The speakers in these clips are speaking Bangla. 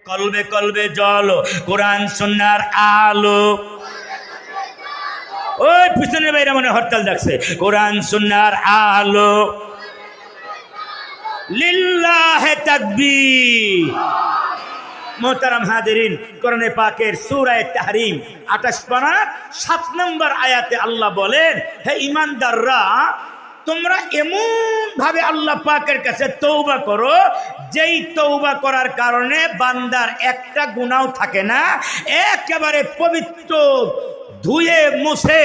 কলবে কলবে জল, কোরআন সুন্নাহর আলো। ওই পিছনের বাইরে মনে হরতাল ডাকছে, কোরআন সুন্নাহর আলো। লিল্লাহে তাকবীর। মোহতারাম হাজিরিন, কোরআনে পাকের সূরা তাহরিম 28 পারা 7 নম্বর আয়াতে আল্লাহ বলেন, হে ঈমানদাররা, তোমরা এমন ভাবে আল্লাহ পাকের কাছে তওবা করো যেই তওবা করার কারণে বান্দার একটা গুনাহ থাকে না, একেবারে পবিত্র ধুয়ে মুছে,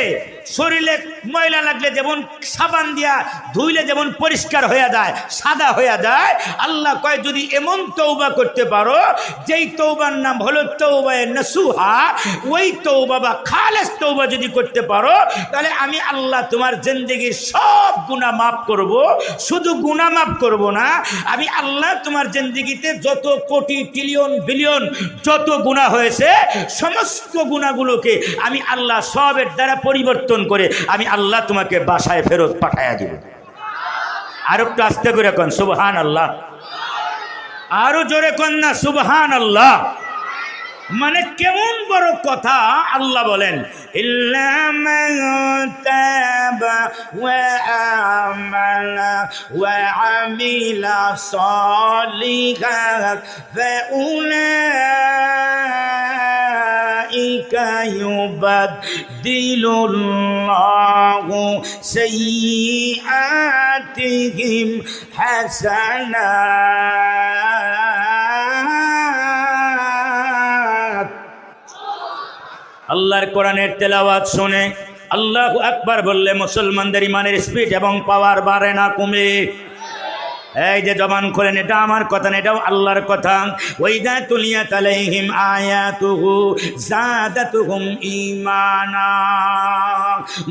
শরীরে ময়লা লাগলে যেমন সাবান দিয়া ধুইলে যেমন পরিষ্কার হয়ে যায়, সাদা হয়ে যায়, আল্লাহ কয় যদি এমন তওবা করতে পারো যেই তওবার নাম হলো তওবায়ে নসুহা, ওই তওবা বা খালেস তওবা যদি করতে পারো, তাহলে আমি আল্লাহ তোমার জিন্দেগির সব গুনাহ মাফ করব। শুধু গুনাহ মাফ করব না, আমি আল্লাহ তোমার জিন্দেগিতে যত কোটি ট্রিলিয়ন বিলিয়ন যত গুনাহ হয়েছে সমস্ত গুনাহগুলোকে আমি আল্লাহ সবের দ্বারা পরিবর্তন করে আমি আল্লাহ তোমাকে বাসায় ফেরত পাঠাইয়া দিব। আর একটু আস্তে করে কোন সুবহানাল্লাহ, আরো জোরে কোন না সুবহানাল্লাহ। মানে কেমন বড় কথা। আল্লাহ বলেন, ইল্লা মান তাবা ওয়া আমালা ওয়া আমিলা সালিহান ফাউলাইকা ইউবাদদিলুল্লাহু সাইয়্যাতিহিম হাসানাত। আল্লাহর কোরআনের তেলাওয়াত শুনে আল্লাহু আকবার বললে মুসলমানদের ইমানের স্পিড এবং পাওয়ার বাড়ে না কমে। এই যে জবান খোলেন, এটা আমার কথা না, এটাও আল্লাহর কথা। ওয়াইদা তুলিয়াত আলাইহিম আয়াতুহু যাদাতুহুম ঈমানা।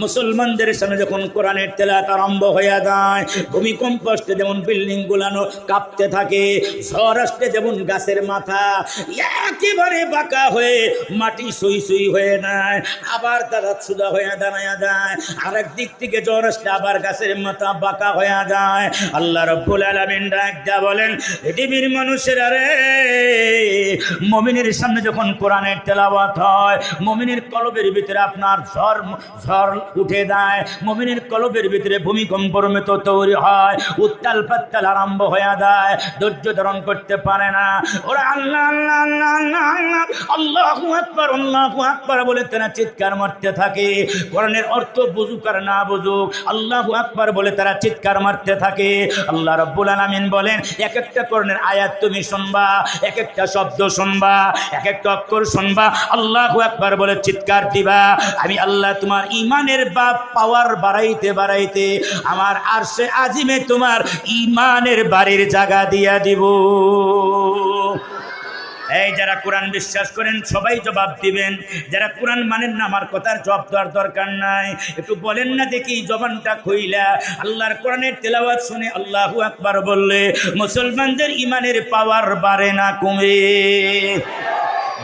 মুসলমানদের সামনে যখন কোরআনের তেলাওয়াত আরম্ভ হয়ে যায়, ভূমিকম্প আসলে যেমন বিল্ডিং গুলানো কাঁপতে থাকে, ঝড় আসলে যেমন গাছের মাথা একেবারে বাঁকা হয়ে মাটি সুই সুই হয়ে যায়, আবার তারা সুদা হয়ে দাঁড়ায় যায়, আরেক দিক থেকে ঝড় আসলে আবার গাছের মাথা বাঁকা হয়ে যায়। আল্লাহ রাব্বুল আলামিন ডাক দিয়া বলেন, পৃথিবীর মানুষেরা রে, মুমিনের সামনে যখন কোরআনের তেলাওয়াত হয়, মুমিনের কলবের ভিতরে আপনার ঝড় উঠে যায়, মুমিনের কলবের ভিতরে ভূমিকম্পের মতো তৈরি হয়, উত্তাল পাত্তাল আরম্ভ হয়ে যায়, ধৈর্য ধারণ করতে পারে না। ওরা আল্লাহ আল্লাহ আল্লাহ আল্লাহ আল্লাহু আকবার আল্লাহু আকবার বলে তারা চিৎকার মারতে থাকে। কোরআনের অর্থ বুঝুক আর না বুঝুক, আল্লাহু আকবার বলে তারা চিৎকার মারতে থাকে। আল্লাহ রাব্বুল আলামিন বলেন, এক একটা কোরআনের আয়াত তুমি শুনবা, এক একটা শব্দ শুনবা, এক একটা অক্ষর শুনবা, আল্লাহু আকবার বলে চিৎকার দিবা, আমি আল্লাহ তোমার ইমানের পাওয়ার বাড়াইতে বাড়াইতে আমার আরশে আজিমে তোমার ইমানের বাড়ির জায়গা দিয়া দিব। এই যারা কোরআন বিশ্বাস করেন সবাই জবাব দিবেন, যারা কোরআন মানেন না আমার কথার জবাব দেওয়ার দরকার নাই। একটু বলেন না দেখি জবানটা খুইলা, আল্লাহর কোরআনের তেলাওয়াত শুনে আল্লাহু আকবার বললে মুসলমানদের ইমানের পাওয়ার বাড়ে না কমে?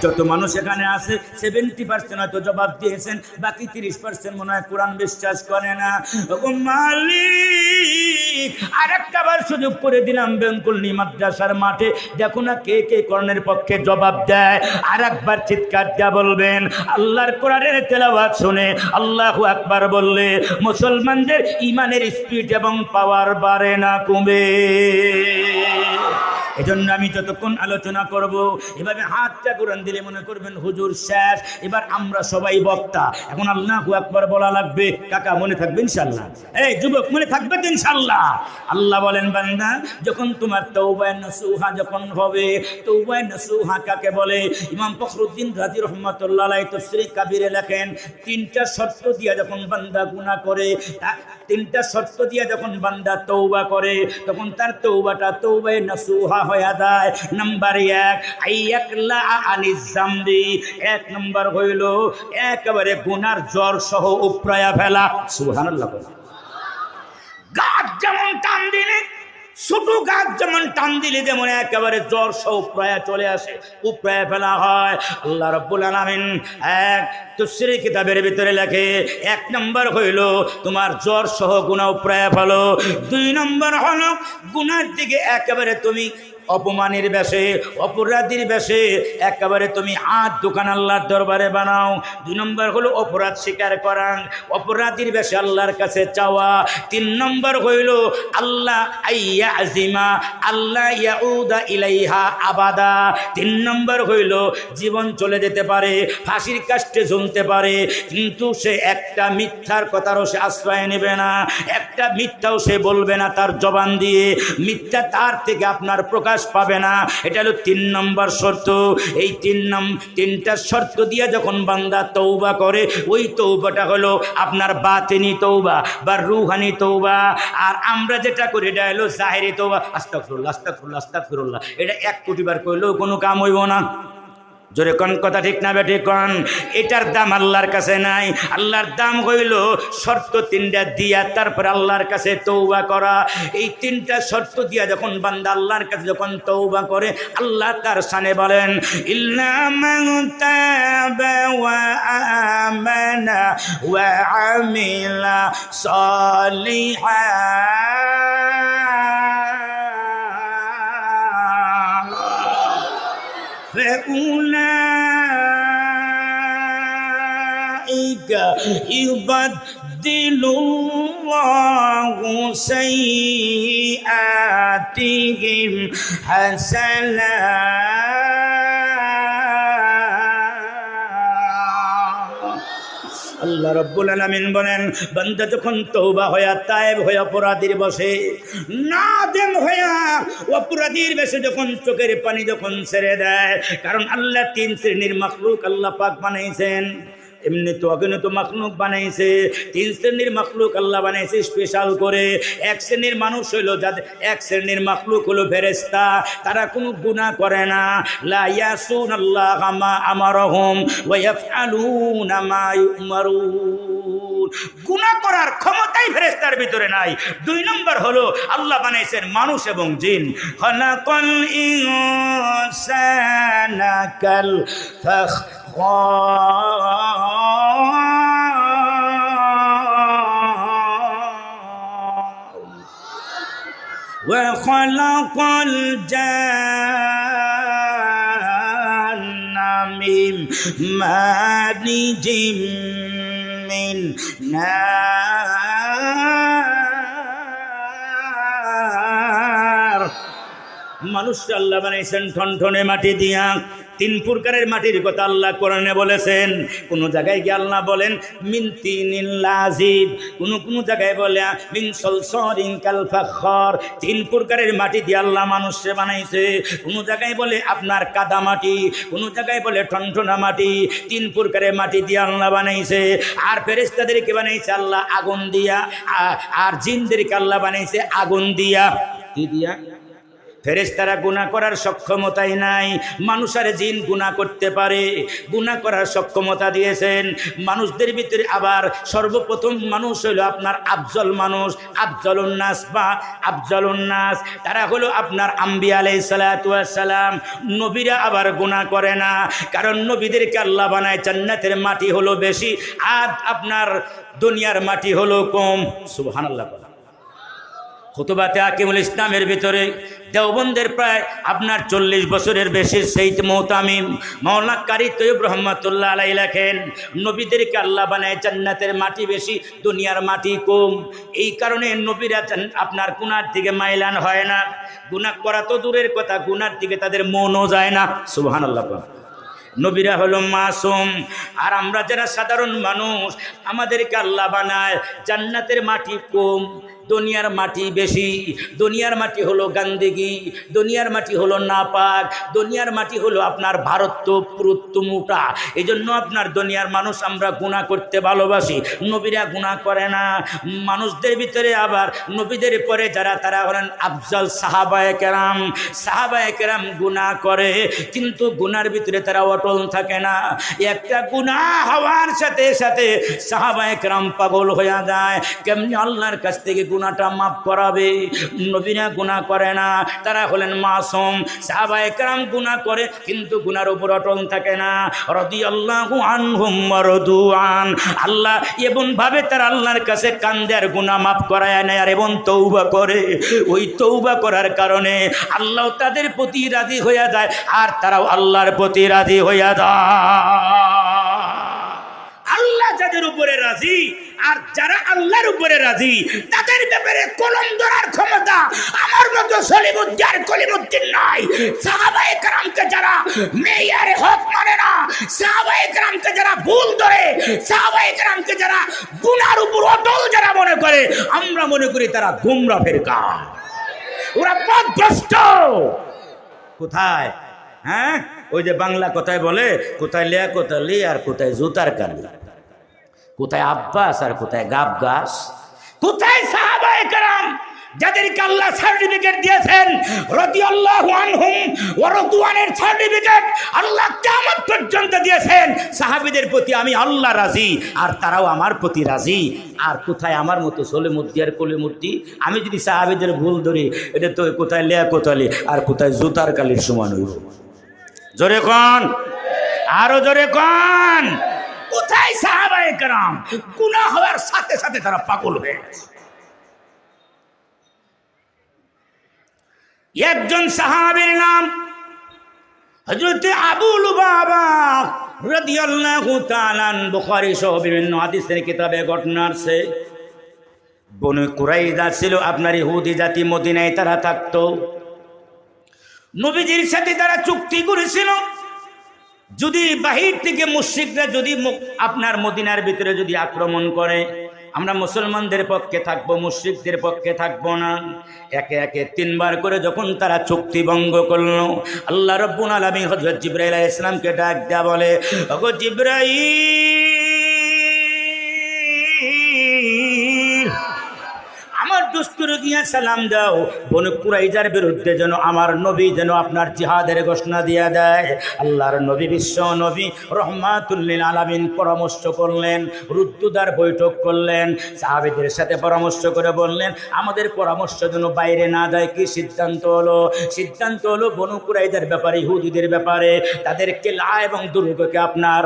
যত মানুষ এখানে আছে 70% হয়তো জবাব দিয়েছেন, বাকি 30% মনে হয় কোরআন বিশ্বাস করে না। মালিক আরেকটা বার সুযোগ করে দিলাম, বেঙ্কুলনি মাদ্রাসার মাঠে দেখো না কে কে কোরআনের পক্ষে জবাব দেয়। আরেকবার চিৎকার দিয়া বলবেন, আল্লাহর কোরআনের তেলাওয়াত শুনে আল্লাহু আকবার বললে মুসলমানদের ইমানের স্পিড এবং পাওয়ার বাড়ে না কমে? এজন্য আমি যতক্ষণ আলোচনা করব এভাবে হাতটা কোরআন দিলে মনে করবেন হুজুর শেষ, এবার আমরা সবাই বক্তা। এখন আল্লাহু আকবার বলা লাগবে। কাকা মনে থাকবে ইনশাআল্লাহ? এই যুবক মনে থাকবে তো ইনশাআল্লাহ? আল্লাহ বলেন, বান্দা যখন তোমার তওবায়ে নসুহা যখন হবে, তওবায়ে নসুহা কাকে বলে? ইমাম ফখরুদ্দিন রাজি রহমাতুল্লাহ আলাইহি তাফসীরে কাবীরে লেখেন, তিনটা শর্ত দিয়া যখন বান্দা গুনাহ করে, তিনটা শর্ত দিয়া যখন বান্দা তওবা করে, তখন তার তওবাটা তওবায়ে নসুহা হয়ে যায়। নাম্বার 1 আইয়াকলা আনিজ জামবি, 1 নম্বর হইল একেবারে গুনার জ্বর সহ উপড়ায়া ফেলা। সুবহানাল্লাহ। গাছ যেমন টান দিলে, ছোট গাছ যেমন টান দিলে যেমন একেবারে জ্বর সহ উপড়ায়া চলে আসে, উপড়ায়া ফেলা হয়। আল্লাহ রাব্বুল আলামিন এক তাফসীরে কিতাবের ভিতরে লেখে, 1 নম্বর হইল তোমার জ্বর সহ গুনাহ উপড়ায়া ফেলো। 2 নম্বর হলো গুনার দিকে একেবারে তুমি অপমানের বেশে, অপরাধীর বেশে একেবারে তুমি দোকান আল্লাহর দরবারে বানাও। 2 নম্বর হলো অপরাধ স্বীকার করা, অপরাধীর বেশে আল্লাহর কাছে চাওয়া। 3 নম্বর হইল আল্লাহ আইয়া আজিমা, আল্লাহ ইয়াউদা ইলাইহা আবাদা। 3 নম্বর হইল জীবন চলে যেতে পারে, ফাঁসির কাষ্টে ঝুলতে পারে, কিন্তু সে একটা মিথ্যার কথারও সে আশ্রয় নেবে না, একটা মিথ্যাও সে বলবে না তার জবান দিয়ে, মিথ্যা তার থেকে আপনার প্রকাশ পাবে না। এটা হলো 3 নম্বর শর্ত। এই 3টা শর্ত দিয়ে যখন বান্দা তওবা করে, ওই তওবাটা হলো আপনার বাতিনি তওবা বা রুহানি তওবা। আর আমরা যেটা করি এটা হলো জাহিরি তওবা, আস্তাগফিরুল্লাহ আস্তাগফিরুল্লাহ আস্তাগফিরুল্লাহ। এটা 1 কোটি বার কইলেও কোনো কাম হইব না। জোরে কোন কথা ঠিক না বেঠিক কোন? এটার দাম আল্লাহর কাছে নাই। আল্লাহর দাম হইল শর্ত 3টা দিয়া তারপর আল্লাহর কাছে তওবা করা। এই 3টা শর্ত দিয়া যখন বান্দা আল্লাহর কাছে যখন তওবা করে, আল্লাহ তার শানে বলেন ইল্লা মান তাবা ওয়া আমানা ওয়া আমিলা সালিহান فأولئك يبدل الله سيئاتهم حسنات। আল্লাহ রাব্বুল আলামিন বলেন, বান্দা যখন তওবা হয়া তায়েব হয়ে অপরাধীর বসে, নাদেম হয়া অপরাধীর বেশে যখন চোখের পানি যখন ছেড়ে দেয়, কারণ আল্লাহ 3 শ্রেণীর মাখলুক আল্লাহ পাক বানাইছেন। এমনি তো অগণিত মাখলুক বানাইছে, 3 শ্রেণীর মাখলুক আল্লাহ বানাইছে স্পেশাল করে। 1 শ্রেণীর মানুষ হইল যাদের 1 শ্রেণীর মাখলুক হলো ফেরেশতা, তারা কোনো গুনাহ করে না। লা ইয়াসুনাল্লাহা মা আমারহুম ওয়া ইয়াফআলুনা মা ইউমারুন। গুনাহ করার ক্ষমতাই ফেরেশতার ভিতরে নাই। 2 নম্বর হলো আল্লাহ বানাইছেন মানুষ এবং জিন। খালাকাল ইনসানা কাল وخلق الجن من مارج من نار। মানুষ আল্লাহ বানাইছেন ঠনঠনে মাটি দিয়া। 3 প্রকারের মাটির কথা আল্লাহ কোরআনে বলেছেন। কোন জায়গায় গিয়ে আল্লাহ বলেন মিন তিনিল লাজিব, কোন জায়গায় বলে মিন সলসরিন কাল ফাখর। 3 প্রকারের মাটি দিয়ে আল্লাহ মানুষকে বানাইছে। কোন জায়গায় বলে আপনার কাদা মাটি, কোন জায়গায় বলে ঠনঠনা মাটি। 3 প্রকারের মাটি দিয়ে আল্লাহ বানাইছে। আর ফেরেশতাদেরকে বানাইছে আল্লাহ আগুন দিয়া, আর জিনদেরকে আল্লাহ বানাইছে আগুন দিয়া। কি দিয়া? ফেরেশতারা গুনাহ করার সক্ষমতাই নাই, মানুষ আর জিন গুনাহ করতে পারে, গুনাহ করার সক্ষমতা দিয়েছেন মানুষদের ভিতরে। আবার সর্বপ্রথম মানুষ হলো আপনার আফজল মানুষ, আফজলুন নাস বা আফজলুন নাস, তারা হলো আপনার আম্বিয়া আলাইহিস সালাতু ওয়াস সালাম। নবীরা আবার গুনাহ করে না, কারণ নবীদেরকে আল্লাহ বানায় জান্নাতের মাটি হলো বেশি, আর আপনার দুনিয়ার মাটি হলো কম। সুবহানাল্লাহ। খুতবাতে হাকিমুল ইসলামের ভিতরে দেওবন্দের প্রায় আপনার 40 বছরের বেশি সৈয়দ মুহতামিম মাওলানা কারি তৈয়ব রহমাতুল্লাহ আলাইহি লেখেন, নবীদেরকে আল্লাহ বানায় জান্নাতের মাটি বেশি, দুনিয়ার মাটি কম। এই কারণে নবীরা আপনার গুনার দিকে মাইলান হয় না। গুনাহ করা তো দূরের কথা, গুনার দিকে তাদের মনও যায় না। সুবহানাল্লাহ। নবীরা হলো মাসুম। আর আমরা যারা সাধারণ মানুষ, আমাদেরকে আল্লাহ বানায় জান্নাতের মাটি কম, দুনিয়ার মাটি বেশি। দুনিয়ার মাটি হলো গান্দেগি, দুনিয়ার মাটি হলো নাপাক, দুনিয়ার মাটি হলো আপনার ভারত পুরুত্তমুটা। এই জন্য আপনার দুনিয়ার মানুষ আমরা গুনাহ করতে ভালোবাসি, নবীরা গুনাহ করে না। মানুষদের ভিতরে আবার নবীদের পরে যারা, তারা হলেন আফজল সাহাবায়ে কেরাম। সাহাবায়ে কেরাম গুনাহ করে, কিন্তু গুনার ভিতরে তারা অটল থাকে না। একটা গুনাহ হওয়ার সাথে সাথে সাহাবায়ে কেরাম পাগল হয়ে যায়, কেমনি আল্লাহর কাছ থেকে গুনাহটা মাফ করাবে। নবীরা গুনাহ করে না, তারা হলেন মাসুম। সাহাবায়ে কেরাম গুনাহ করে কিন্তু গুনার উপর অটল থাকে না। রাদিয়াল্লাহু আনহুম ওয়া রাদু আন, আল্লাহ এমন ভাবে তারা আল্লাহর কাছে কান্দে আর গুনাহ মাফ করায় নেয় আর এবং তওবা করে। ওই তওবা করার কারণে আল্লাহ তাদের প্রতি রাজি হয়ে যায় আর তারাও আল্লাহর প্রতি রাজি হয়ে যায়। আল্লাহ যাদের উপরে রাজি আর যারা আল্লাহর উপরে রাজি তাদের ব্যাপারে কলম ধরার ক্ষমতা আমার মতো সলিমুদ্দিন আর কলিমুদ্দিন নাই। সাহাবায়ে কেরামকে যারা মেয়ারে হক মানে না, সাহাবায়ে কেরামকে যারা ভুল ধরে, সাহাবায়ে কেরামকে যারা গুনার উপর অটল যারা মনে করে, আমরা মনে করি তারা গোমরা ফেরকা, ওরা পথভ্রষ্ট। কোথায়? হ্যাঁ, ওই যে বাংলা কথায় বলে কোথায় লিয়া কোথায় লি আর কোথায় জুতার কালি, কোথায় আব্বাস আর কোথায় গাব গাছ, কোথায় সাহাবায়ে কেরাম যাদেরকে আল্লাহ সার্টিফিকেট দিয়েছেন রাদিয়াল্লাহু আনহুম ওয়া রাদু আনের সার্টিফিকেট আল্লাহ কিয়ামত পর্যন্ত দিয়েছেন। সাহাবীদের প্রতি আমি আল্লাহ রাজি আর তারাও আমার প্রতি রাজি। আর কোথায় আমার মতো সলিমুদ্দিন আর কলিমুদ্দিন? আমি যদি সাহাবীদের ভুল ধরি, এটা তো কোথায় লিয়া কোথায় লি আর কোথায় জুতার কালির সমান হইব। জোরে কোন, আরো জোরে কোন। কোথায় সাহাবায়ে কেরাম? গুনাহ হওয়ার সাথে সাথে তারা পাগল হয়ে গেছে। একজন সাহাবীর নাম হযরত আবু লুবাবা রাদিয়াল্লাহু তাআলা, বুখারী সহ বিভিন্ন হাদিসের কিতাবে ঘটনা আছে। বনু কুরাইজা ছিল আপনার ইহুদি জাতি, মদিনায় তারা থাকতো। নবীজির সাথে তারা চুক্তি করেছিল যদি বাহির থেকে মুশরিকরা যদি আপনার মদিনার ভিতরে যদি আক্রমণ করে, আমরা মুসলমানদের পক্ষে থাকবো, মুশরিকদের পক্ষে থাকবো না। একে একে তিনবার করে যখন তারা চুক্তি ভঙ্গ করলো, আল্লাহ রাব্বুল আলামিন হযরত জিবরাইল আলাইহিস সালামকে ডাক দেয়া বলে, ওগো জিবরাইল, আমার দোস্তরে গিয়া সালাম দাও, বনু কুরাইজার বিরুদ্ধে যেন আমার নবী যেন আপনার জিহাদের ঘোষণা দিয়ে দেয়। আল্লাহর নবী, বিশ্ব নবী রহমাতুল লিল আলামিন পরামর্শ করলেন, রুদ্দুদার বৈঠক করলেন, সাহাবীদের সাথে পরামর্শ করে বললেন আমাদের পরামর্শ যেন বাইরে না যায়। কি সিদ্ধান্ত হলো? সিদ্ধান্ত হলো বনু কুরাইজার ব্যাপারে, ইহুদিদের ব্যাপারে তাদের কেলা এবং দুর্গকে আপনার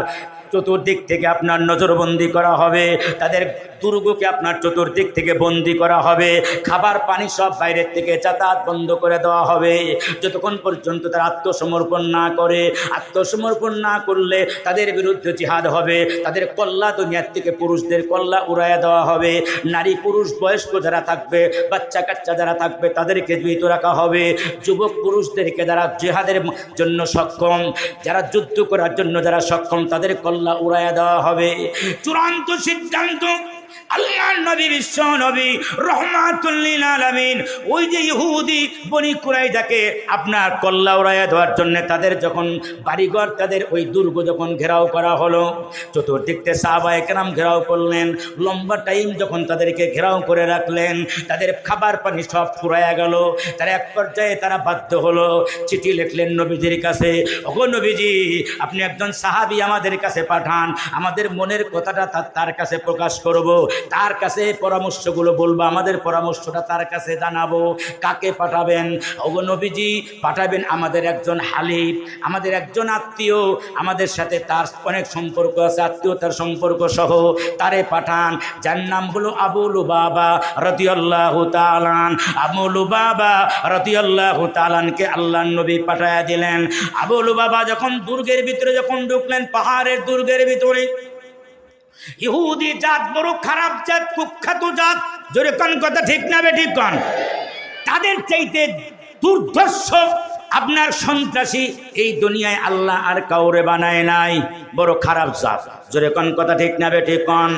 চতুর্দিক থেকে আপনার নজরবন্দি করা হবে, তাদের দুর্গকে আপনার চতুর্দিক থেকে বন্দি করা হবে, খাবার পানি সব বাইরের থেকে যাতায়াত বন্ধ করে দেওয়া হবে যতক্ষণ পর্যন্ত তারা আত্মসমর্পণ না করে। আত্মসমর্পণ না করলে তাদের বিরুদ্ধে জিহাদ হবে, তাদের কল্লা দুনিয়ার থেকে পুরুষদের কল্লা উড়াইয়া দেওয়া হবে, নারী পুরুষ বয়স্ক যারা থাকবে, বাচ্চা কাচ্চা যারা থাকবে তাদেরকে জীবিত রাখা হবে, যুবক পুরুষদেরকে যারা জিহাদের জন্য সক্ষম, যারা যুদ্ধ করার জন্য যারা সক্ষম তাদের কল্লা উড়াইয়া দেওয়া হবে। চূড়ান্ত সিদ্ধান্ত আল্লাহর নবী, বিশ্ব নবী রহমাতুল লিল আলামিন ওই যে ইহুদি বনি কুরাইজাকে আপনার কল্লা উড়াইয়া দেওয়ার জন্য তাদের যখন বাড়িঘর, তাদের ওই দুর্গ যখন ঘেরাও করা হলো, চতুর্দিকে সাহাবায়ে কেরাম ঘেরাও করলেন, লম্বা টাইম যখন তাদেরকে ঘেরাও করে রাখলেন, তাদের খাবার পানি সব ফুরাইয়া গেল। তারা এক পর্যায়ে তারা বাধ্য হলো, চিঠি লিখলেন নবীজির কাছে, ওগো নবীজি, আপনি একজন সাহাবী আমাদের কাছে পাঠান, আমাদের মনের কথাটা তার কাছে প্রকাশ করব, তার কাছে পরামর্শগুলো বলবো, আমাদের পরামর্শটা তার কাছে জানাবো। কাকে পাঠাবেন? ওগো নবীজি, পাঠাবেন আমাদের একজন হালিফ, আমাদের একজন আত্মীয়, আমাদের সাথে তার অনেক সম্পর্ক আছে, আত্মীয়তার সম্পর্ক সহ তারে পাঠান, যার নাম হলো আবু লুবাবা রাদিয়াল্লাহু তাআলা। আবু লুবাবা রাদিয়াল্লাহু তাআলাকে আল্লাহর নবী পাঠায়া দিলেন। আবু লুবাবা যখন দুর্গের ভিতরে যখন ঢুকলেন, পাহাড়ের দুর্গের ভিতরে, ইহুদি জাত বড় খারাপ জাত, কুখ্যাত জাত, জোরে কোন কথা ঠিক না বে ঠিক কোন? তাদের চাইতে দুর্ধর্ষ আপনার সন্ত্রাসী এই দুনিয়ায় আল্লাহ আর কাউরে বানায় নাই, বড় খারাপ জাত, জোরে কোন কথা ঠিক না বে ঠিক কোন?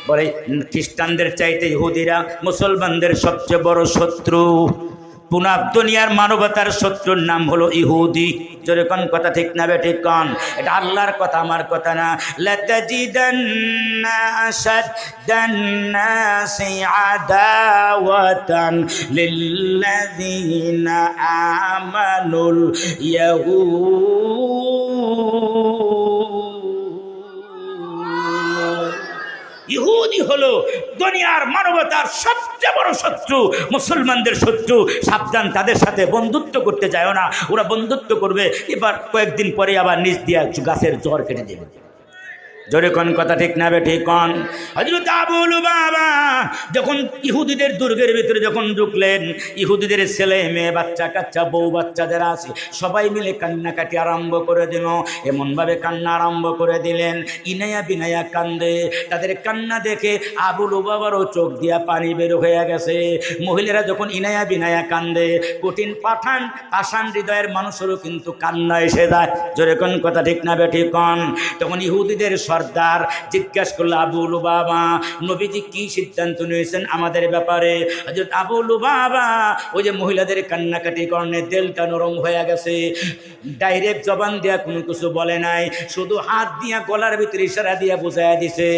বলে খ্রিস্টানদের চাইতে ইহুদিরা মুসলমানদের সবচেয়ে বড় শত্রু। পুনা দুনিয়ার মানবতার শত্রুর নাম হলো ইহুদি, জোরে কোন কথা ঠিক না বে ঠিক কোন? এটা আল্লাহর কথা, আমার কথা না। লাতাজিদান্না আশাদ্দান্নাসি আদাওয়াতান লিল্লাযিনা আমানুল ইহুদি হলো দুনিয়ার মানবতার সব সবচেয়ে বড় শত্রু, মুসলমানদের শত্রু। সাবধান, তাদের সাথে বন্ধুত্ব করতে যাও না, ওরা বন্ধুত্ব করবে, এবার কয়েকদিন পরে আবার নিচ দিয়ে গাছের জ্বর কেটে দেবে। জোরে কোন কথা ঠিক না বে ঠিক কোন? হযরত আবু লুবাবা যখন ইহুদিদের দুর্গের ভিতরে যখন ঢুকলেন, ইহুদিদের ছেলে মেয়ে বাচ্চা কাচ্চা বউ বাচ্চা যারা আছে সবাই মিলে কান্নাকাটি আরম্ভ করে দিল। এমনভাবে কান্না আরম্ভ করে দিলেন, ইনায়া বিনায়া কান্দে। তাদের কান্না দেখে আবু লুবাবারও চোখ দিয়া পানি বের হয়ে গেছে। মহিলারা যখন ইনায়া বিনায়া কান্দে, কঠিন পাষাণ হৃদয়ের মানুষেরও কিন্তু কান্না এসে যায়। জোরে কোন কথা ঠিক না বে ঠিক কোন? তখন ইহুদিদের সর্দার জিজ্ঞাসা করলো, আবু লুবাবা, নবীজি কি সিদ্ধান্ত নিয়েছেন আমাদের ব্যাপারে? হযরত আবু লুবাবা ওই যে মহিলাদের কান্নাকাটি কারণে দিলটা নরম হয়ে গেছে, ডাইরেক্ট জবান দিয়া কোনো কিছু বলে নাই, শুধু হাত দিয়া গলার ভিতরে ইশারা দিয়া বুঝাইয়া দিছে,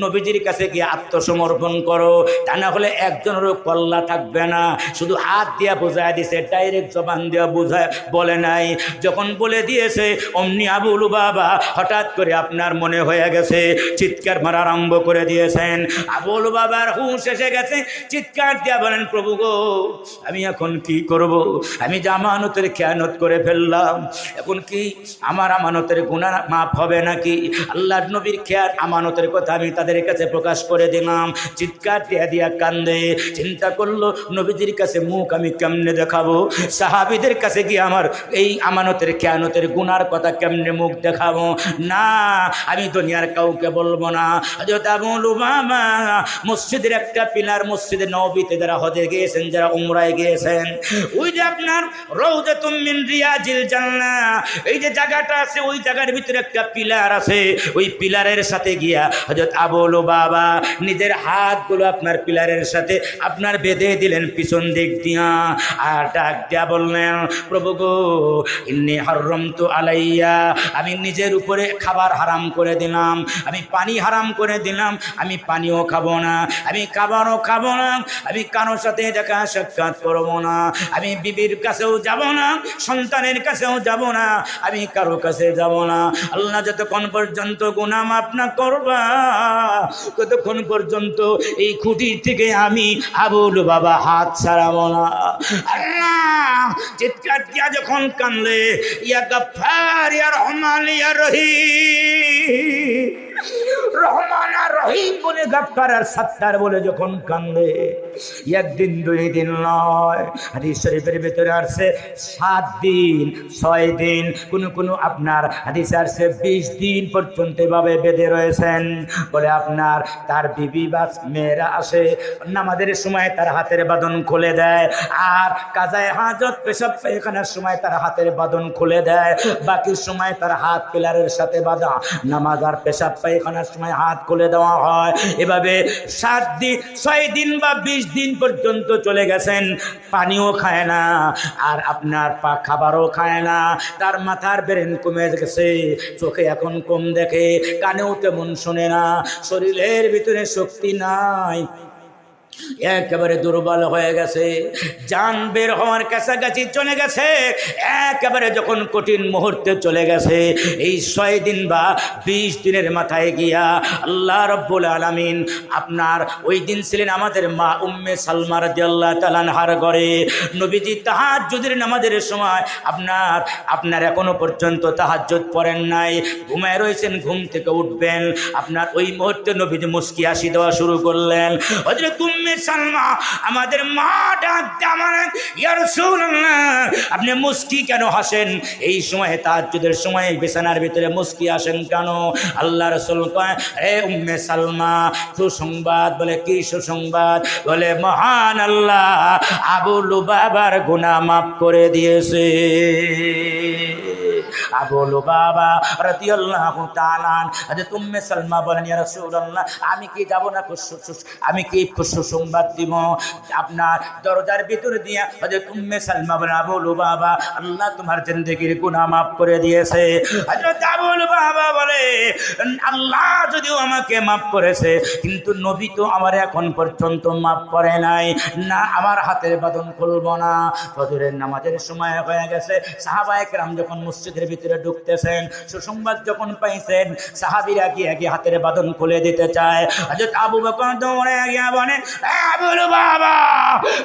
নবীজির কাছে গিয়ে আত্মসমর্পণ করো, তা না হলে একজনেরও কল্লা থাকবে না। শুধু হাত দিয়া বুঝাইয়া দিছে, ডাইরেক্ট জবান দিয়া বুঝায় বলে নাই। যখন বলে দিয়েছে অমনি আবু লুবাবা হঠাৎ করে আপনার মনে হয়ে গেছে, চিৎকার মারা আরম্ভ করে দিয়েছেন। আবু লুবাবার হুঁশ এসে গেছে, চিৎকার দিয়া বলেন, প্রভু গো, আমি এখন কি করব? আমি যে আমানতের খেয়ানত করে ফেললাম, এখন কি আমার আমানতের গুনাহ মাফ হবে নাকি? আল্লাহর নবীর খেয়াল আমানতের কথা আমি তাদের কাছে প্রকাশ করে দিলাম। চিৎকার দিয়া দিয়া কান্দে। চিন্তা করলো, নবীজির কাছে মুখ আমি কেমনে দেখাবো? সাহাবীদের কাছে গিয়ে আমার এই আমানতের খেয়ানতের গুনার কথা কেমনে মুখ দেখাবো? না, আমি দুনিয়ার কাউকে বলবো না। হযরত আবু লুবাবা মসজিদের একটা পিলার, মসজিদে নববীতে যারা হজে গিয়েছেন, যারা উমরায় গিয়েছেন, ওই যে আপনার রওজাতুম মিন রিয়াজিল জান্নাহ, এই যে জায়গাটা আছে, ওই জায়গার ভিতরে একটা পিলার আছে। ওই পিলারের সাথে গিয়া হযরত আবু লুবাবা নিজের হাতগুলো আপনার পিলারের সাথে আপনার বেঁধে দিলেন পিছন দিক দিয়া, আর ডাক দিয়া বললেন, প্রভু গো, ইন্নী হারামতু আলাইয়া, আমি নিজের উপরে খাবার হারাম করে দিলাম, আমি পানি হারাম করে দিলাম, আমি পানিও খাবো না, আমি খাবারও খাবো না, আমি কারোর সাথে দেখা সাক্ষাৎ করবো না, আমি বিবির কাছেও যাব না, সন্তানের কাছেও যাব না, আমি কারো কাছে যাব না। আল্লাহ যতক্ষণ পর্যন্ত গুনাহ মাফ না করবা, ততক্ষণ পর্যন্ত এই খুঁটি থেকে আমি আবু লুবাবা হাত ছাড়াবো না। আল্লাহ চিৎকার দিয়া যখন কান্দে, ইয়া গফফার, ইয়া রহমান, ইয়া রহিম, রহমান আর রহিম বলে, গফফার আর সত্তার বলে যখন কান্দে, একদিন দুই দিন নয়, হাদিস শরীফের ভিতরে আসছে 7 দিন 6 দিন, কোন আপনার হাদিসে আসছে 20 দিন পর্যন্ত এভাবে বেঁধে রয়েছেন। বলে আপনার তার বিবি বা মেয়েরা আসে, নামাজের সময় তার হাতের বাঁধন খুলে দেয়, আর কাজায়ে হাজত পেশাব পায়খানার সময় তার হাতের বাঁধন খুলে দেয়, বাকি সময় তার হাত পিলারের সাথে বাঁধা, নামাজ আর পেশাব পায়খানার সময় হাত খুলে দেওয়া হয়। এভাবে 7 দিন 6 দিন বা 20 দিন পর্যন্ত চলে গেছেন, পানিও খায় না, আর আপনার খাবারও খায় না, তার মাথার ব্রেন কমে গেছে, চোখে এখন কম দেখে, কানেও তেমন শোনে না, শরীরের ভিতরে শক্তি নাই, একেবারে দুর্বল হয়ে গেছে, জান বের হওয়ার কাছাকাছি চলে গেছে, একেবারে যখন কঠিন মুহূর্তে চলে গেছে। এই 6 দিন বা 20 দিনের মাথায় গিয়া আল্লাহ রাব্বুল আলামিন আপনার ওই দিন ছিলেন আমাদের মা উম্মে সালমা রাদিয়াল্লাহু তাআলা আনহার ঘরে। নবীজি তাহাজ্জুদের নামাজের সময় আপনার এখনো পর্যন্ত তাহাজ্জুদ পড়েন নাই, ঘুমায় রয়েছেন, ঘুম থেকে উঠবেন, আপনার ওই মুহূর্তে নবীজি মুস্কি হাসি দেওয়া শুরু করলেন। হযরত উম্মে সালমা আমাদের মা ডাক দেন, ইয়া রাসূলুল্লাহ, আপনি মুস্কি কেন হাসেন? এই সময় তাহাজ্জুদের সময় বিছানার ভিতরে মুস্কি আসেন কেন? আল্লাহ রাসূল কয়, হে উম্মে সালমা, সুসংবাদ। বলে কি সুসংবাদ? বলে মহান আল্লাহ আবু লুবাবার গুনাহ মাফ করে দিয়েছে। আবু লুবাবা রাদিয়াল্লাহু তাআলা হযরত উম্মে সালমা বলেন, ইয়া রাসূলুল্লাহ, আমি কি যাব না, আমি কি সুসংবাদ দিব? আপনার দরজার ভিতরে দিয়া হযরত উম্মে সালমা বলেন, আবু লুবাবা, আল্লাহ তোমার জিন্দেগির গুনাহ মাফ করে দিয়েছে। হযরত আবু লুবাবা বলে, আল্লাহ যদিও আমাকে মাফ করেছে, কিন্তু নবী তো আমার এখন পর্যন্ত মাফ করে নাই, না আমার হাতের বাঁধন খুলব না। ফজরের নামাজের সময় হয়ে গেছে, সাহাবায়ে কেরাম যখন মসজিদের ভিতরে ঢুকতেছেন। সুসংবাদ যখন পাইছেন সাহাবীরা গিয়ে হাতের বাঁধন খুলে দিতে চায়। হযরত আবু বকর দৌড়ে গিয়ে বলে, আবু বাবা,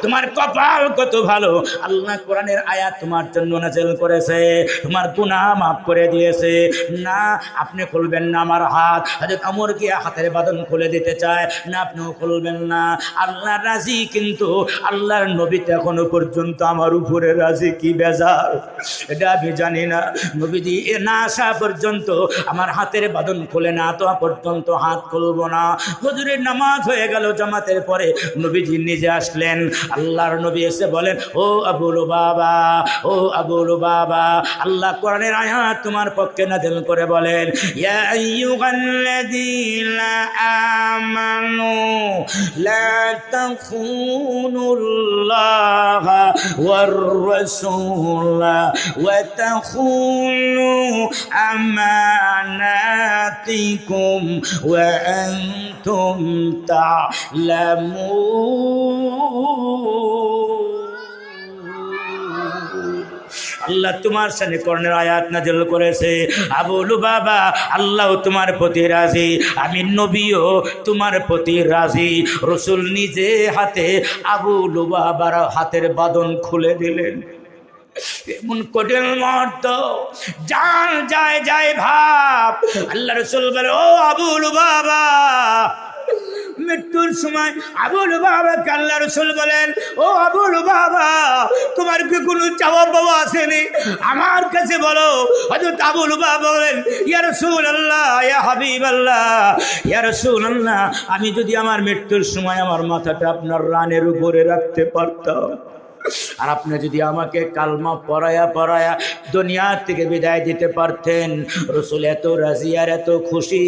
তোমার কপাল কত ভালো, আল্লাহ কোরআনের আয়াত তোমার জন্য নাযিল করেছে, তোমার গুনাহ মাফ করে দিয়েছে। না, আপনি খুলবেন না আমার হাত। হযরত ওমর গিয়ে হাতের বাঁধন খুলে দিতে চায়, না আপনিও খুলবেন না। আল্লাহ রাজি, কিন্তু আল্লাহর নবী তো এখনো পর্যন্ত আমার উপরে রাজি কি বেজার এটা আমি জানি না। নবীজি এ না আসা পর্যন্ত আমার হাতের বাঁধন খুলে না তো পর্যন্ত হাত খুলবো না। হুজুরের নামাজ হয়ে গেল জামাতের পরে, নবীজি নিজে আসলেন। আল্লাহর নবী এসে বলেন, ও আবু লুবাবা, ও আবু লুবাবা, আল্লাহ কোরআনের আয়াত তোমার পক্ষে নাযিল করে বলেন, ইয়া আইয়ুহাল্লাযীনা আমানু লা তাখুনুল্লাহা ওয়ার রাসূলা ওয়া তাখুনু আমানাতিকুম ওয়া আনতুম তা'লামুন। আল্লাহ তোমার সামনে কোরআনের আয়াত নাযিল করেছে। আবু লুবাবা, আল্লাহ তোমার প্রতি রাজি, আমি নবীও তোমার প্রতি রাজি। রাসূল নিজে হাতে আবু লুবাবার হাতের বাঁধন খুলে দিলেন। এমন কঠিন মুহূর্ত, জান যায় যায় ভাব। আল্লাহ রাসূল বলে, ও আবু লুবাবা, মৃত্যুর সময় আবু লুবাবাকে আল্লাহ রাসূল বলেন, ও আবু লুবাবা, তোমার কি কোনো চাওয়া পাওয়া আসেনি? আমার কাছে বলো। হযরত আবু লুবাবা বলেন, ইয়া রাসূলুল্লাহ, ইয়া হাবিবাল্লাহ, ইয়া রাসূলুল্লাহ, আমি যদি আমার মৃত্যুর সময় আমার মাথাটা আপনার রানের উপরে রাখতে পারতাম, আর আপনি যদি আমাকে কালমা পড়ায়া দুনিয়া থেকে বিদায় দিতে পারতেন। রাসূল এত রাজি আর এত খুশি।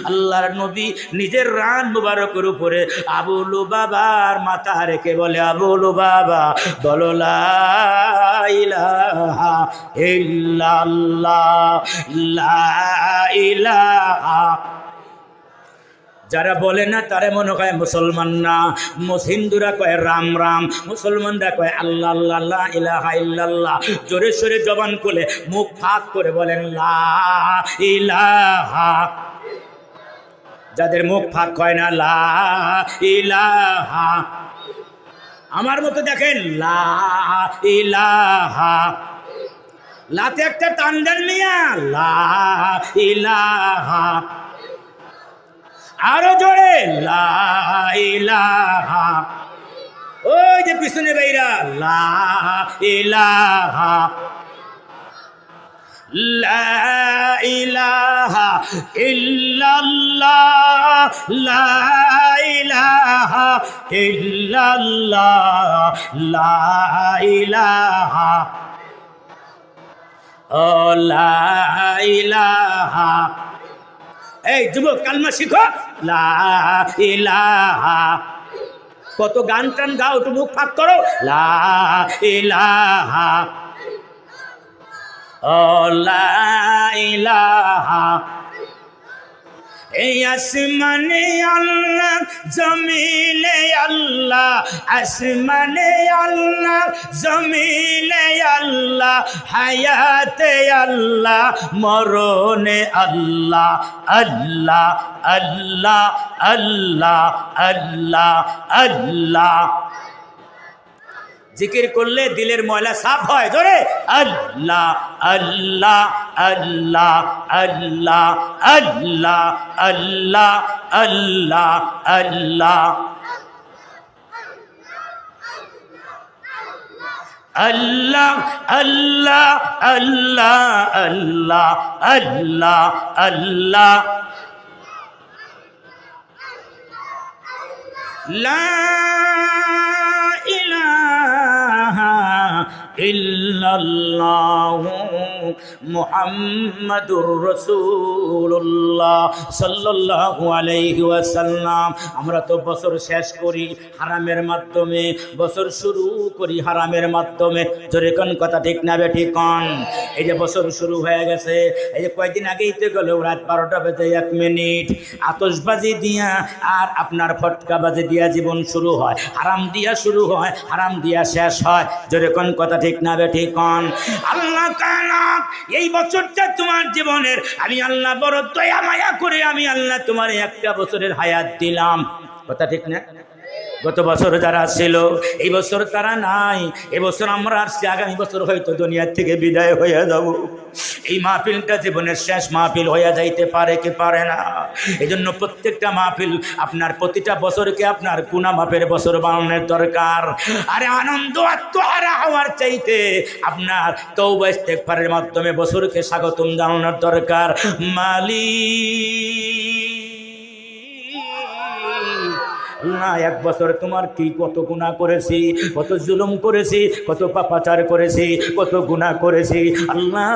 আল্লাহর নবী নিজের রান মুবারকের উপরে আবু লুবাবার মাথা রেখে বলে, আবু লুবাবা, বলো লা ইলাহা ইল্লাল্লাহ, লা ইলাহা। যারা বলে না তারা মনে হয় মুসলমান না। হিন্দুরা কয় রাম রাম, মুসলমানরা কয় আল্লাহ আল্লাহ, লা ইলাহা ইল্লাল্লাহ। জোরে সোরে জবান খুলে মুখ ফাঁক করে বলেন লা ইলাহা। যাদের মুখ ফাঁক হয় না লা ইলাহা, আমার মতো দেখেন লা ইলাহা, লাতে একটা টান দেন মিয়া, লা ইলাহা। আরো জোরে লা ইলাহা। ওই যে পিছনে বাইরা লা ইলাহা, লা ইলাহা ইল্লাল্লাহ, লা ইলাহা ইল্লাল্লাহ, লা ইলাহা, ও লা ইলাহা। এই যুবক, কালমা শিখো, লা ইলাহা। কত গান টান গাও, একটু মুখ ফাঁক করো, লা ইলাহা, ও লা ইলাহা। এই আসমানে আল্লাহ, জমিনে আল্লাহ, আসমানে আল্লাহ, জমিনে আল্লাহ, হায়াতে আল্লাহ, মরণে আল্লাহ, আল্লাহ আল্লাহ আল্লাহ আল্লাহ আল্লাহ। জিকির করলে দিলের ময়লা সাফ হয়। জোরে আল্লাহ আল্লাহ আল্লাহ আল্লাহ আল্লাহ আল্লাহ আল্লাহ আল্লাহ আল্লাহ আল্লাহ আল্লাহ আল্লাহ আল্লাহ আল্লাহ। লা ইলাহা ইল্লাল্লাহু মুহাম্মাদুর রাসূলুল্লাহ সাল্লাল্লাহু আলাইহি ওয়াসাল্লাম। আমরা তো বছর শেষ করি হারামের মাধ্যমে, বছর শুরু করি হারামের মাধ্যমে। জোরে কোন কথা ঠিক না বে ঠিক কোন? এই যে বছর শুরু হয়ে গেছে, এই যে কয়েকদিন আগেই তো গেল রাত 12টা বেজে 1 মিনিট, আতশবাজি দিয়া আর আপনার ফটকাবাজি দিয়া জীবন শুরু হয়, হারাম দিয়া শুরু হয়, হারাম দিয়া শেষ হয়। জোরে কোন কথা ঠিক না বে ঠিক কন? আল্লাহ কানা এই বছরটা তোমার জীবনের আমি আল্লাহ বড় দয়া মায়া করে আমি আল্লাহ তোমার একটা বছরের হায়াত দিলাম। কথা ঠিক না? গত বছর যারা ছিল এই বছর তারা নাই, এবছর আমরা আসছি, আগামী বছর হয়তো দুনিয়ার থেকে বিদায় হয়ে যাব। এই মাহফিলটা জীবনের শেষ মাহফিল হয়ে যাইতে পারে কি পারে না? এই জন্য প্রত্যেকটা মাহফিল আপনার প্রতিটা বছরকে আপনার গুনাহ মাফের বছর বানানোর দরকার। আরে আনন্দ আত্মহারা হওয়ার চাইতে আপনার তওবা ইস্তেগফারের মাধ্যমে বছরকে স্বাগতম জানানোর দরকার। না, এক বছর তোমার কি কত গুনাহ করেছি, কত জুলুম করেছি, কত পাপাচার করেছি, কত গুনাহ করেছি। আল্লাহ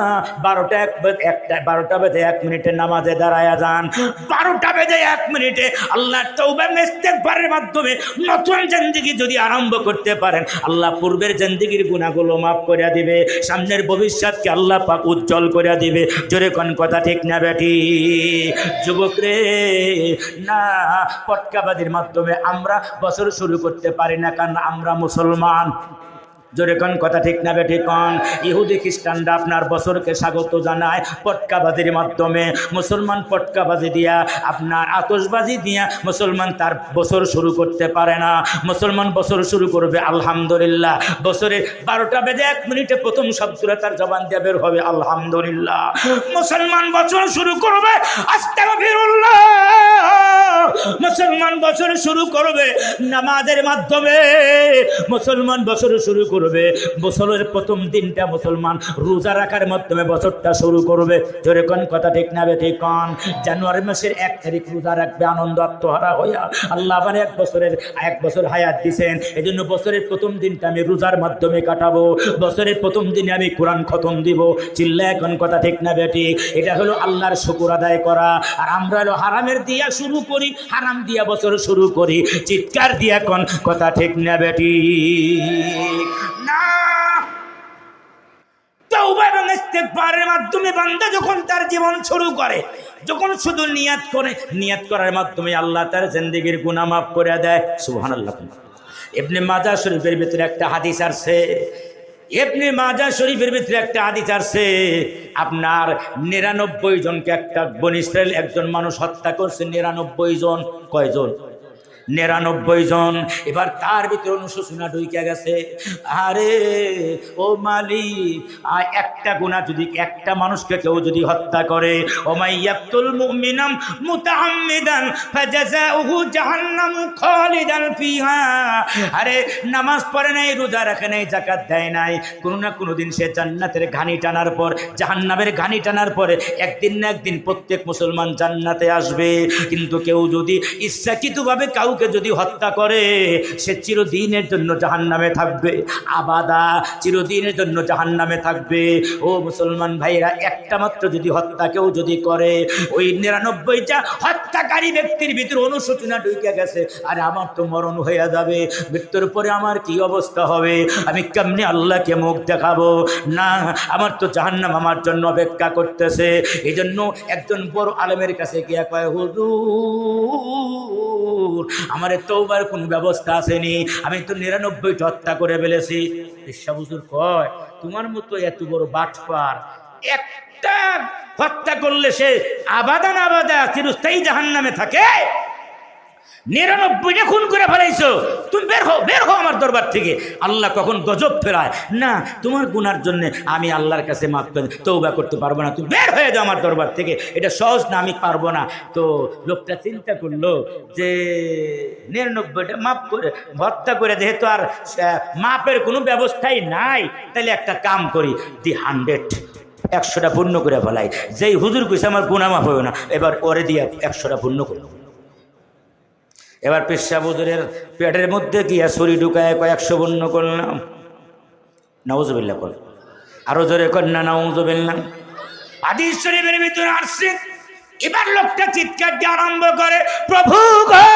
12টা বেজে 1 মিনিটে নামাজে দাঁড়ায়া যান, 12টা বেজে 1 মিনিটে আল্লাহ তওবা ইস্তেগফারের মাধ্যমে নতুন জিন্দেগি যদি আরম্ভ করতে পারেন, আল্লাহ পূর্বের জিন্দেগির গুনাহগুলো মাফ করে দিবে, সামনের ভবিষ্যৎকে আল্লাহ পাক উজ্জ্বল করে দিবে। জোরে কোন কথা ঠিক না বেটি? যুবক রে, না পটকাবাজির মাধ্যমে আমরা বছর শুরু করতে পারি না, কারণ আমরা মুসলমান। জোরে কোন কথা ঠিক না বেটি কোন? ইহুদি খ্রিস্টানরা আপনার বছরকে স্বাগত জানায় পটকাবাজির মাধ্যমে। মুসলমান পটকাবাজি দিয়া আপনার আতশবাজি দিয়া মুসলমান তার বছর শুরু করতে পারে না। মুসলমান বছর শুরু করবে আলহামদুলিল্লাহ। বছরে 12টা বেজে 1 মিনিটে প্রথম শব্দটা তার জবান দিয়ে বের হবে আলহামদুলিল্লাহ। মুসলমান বছর শুরু করবে আস্তাগফিরুল্লাহ। মুসলমান বছর শুরু করবে নামাজের মাধ্যমে। মুসলমান বছর শুরু করবে বছরের প্রথম দিনটা মুসলমান রোজা রাখার মাধ্যমে বছরটা শুরু করবে। জোরে কোন কথা ঠিক না বে ঠিক কোন? জানুয়ারি মাসের 1 তারিখ রোজা রাখবে আনন্দ আত্মহারা হইয়া। আল্লাহ আমার 1 বছর হায়াত দিয়েছেন, এই জন্য বছরের প্রথম দিনটা আমি রোজার মাধ্যমে কাটাবো। বছরের প্রথম দিনে আমি কোরআন খতম দিব। চিল্লায় কোন কথা ঠিক না বে ঠিক? এটা হলো আল্লাহর শুকর আদায় করা। আর আমরা হলো হারামের দিয়া শুরু করি, হারাম দিয়া বছর শুরু করি। চিৎকার দিয়া কোন কথা ঠিক না বে ঠিক? না, তওবা এবং ইস্তেগফারের মাধ্যমে বান্দা যখন তার জীবন শুরু করে, যখন শুধু নিয়াত করে, নিয়াত করার মাধ্যমে আল্লাহ তার জিন্দেগির গুনাহ মাফ করে দেয়। সুবহানাল্লাহ। ইবনে মাজাহ শরীফের ভিতরে একটা হাদিস আছে, ইবনে মাজাহ শরীফের ভিতরে একটা হাদিস আছে, আপনার 99 জনকে একটা বনী ইসরাইল একজন মানুষ হত্যা করছে। 99 জন। কয়জন? 99 জন। এবার তার ভিতরে অনুশোচনা ঢুকে গেছে। আরে ও মালিক, একটা গুনাহ যদি একটা মানুষকে কেউ যদি হত্যা করে, ওমাইয়াতুল মুমিনাম মুতাআম্মিদান ফাজাযাউহু জাহান্নাম খালিদান ফিহা। আরে নামাজ পড়ে নাই, রোজা রাখে নাই, যাকাত দেয় নাই, কোনো না কোনো দিন সে জান্নাতের ঘানি টানার পর, জাহান্নামের ঘানি টানার পরে একদিন না একদিন প্রত্যেক মুসলমান জান্নাতে আসবে। কিন্তু কেউ যদি ইচ্ছাকৃতভাবে কাউকে যদি হত্যা করে, সে চিরদিনের জন্য জাহান্নামে থাকবে, আবাদা চিরদিনের জন্য জাহান্নামে থাকবে। ও মুসলমান ভাইরা, একটা মাত্র যদি হত্যা কেউ যদি করে, ওই 99টা হত্যাকারী ব্যক্তির ভিতরে অনুশোচনা ঢুকে গেছে, আর আমার তো মরণ হয়ে যাবে, মৃত্যুর পরে আমার কি অবস্থা হবে, আমি কেমনে আল্লাহকে মুখ দেখাবো, না আমার তো জাহান্নাম আমার জন্য অপেক্ষা করতেছে। এই জন্য একজন বড় আলেমের কাছে গিয়ে কয়, হুজুর আমার তওবার কোন ব্যবস্থা আসেনি, আমি তো 99টা হত্যা করে ফেলেছি। ঈশা হুজুর কয়, তোমার মতো এত বড় বাটপার, একটা হত্যা করলে সে আবাদা না আবাদা চিরস্থায়ী জাহান্নামে থাকে? 99টা খুন করে ফেলাইছো, তুমি বের হও আমার দরবার থেকে। আল্লাহ কখন গজব ফেরায় না, তোমার গুনার জন্য আমি আল্লাহর কাছে মাফ করে তওবা করতে পারবো না, তুমি বের হয়ে যাও আমার দরবার থেকে, এটা সহজ না, আমি পারবো না। তো লোকটা চিন্তা করলো যে 99টা মাফ করে হত্যা করে যেহেতু আর মাপের কোনো ব্যবস্থাই নাই, তাহলে একটা কাম করি, দি 100টা পূর্ণ করে ফেলাই। যেই হুজুর কইছে আমার গুনাহ মাফ হবে না, এবার ওরে দিয়ে 100টা পূর্ণ করলো। এবার পেশাব হুজুরের পেটের মধ্যে গিয়া ছুরি ঢুকায় 100 পূর্ণ করলাম। নাউজুবিল্লাহ কর, আরো জোরে কর না নাউজুবিল্লাহ। হাদিস শরীফের ভিতরে আসছে, এবার লোকটা চিৎকার দিয়ে আরম্ভ করে, প্রভু গো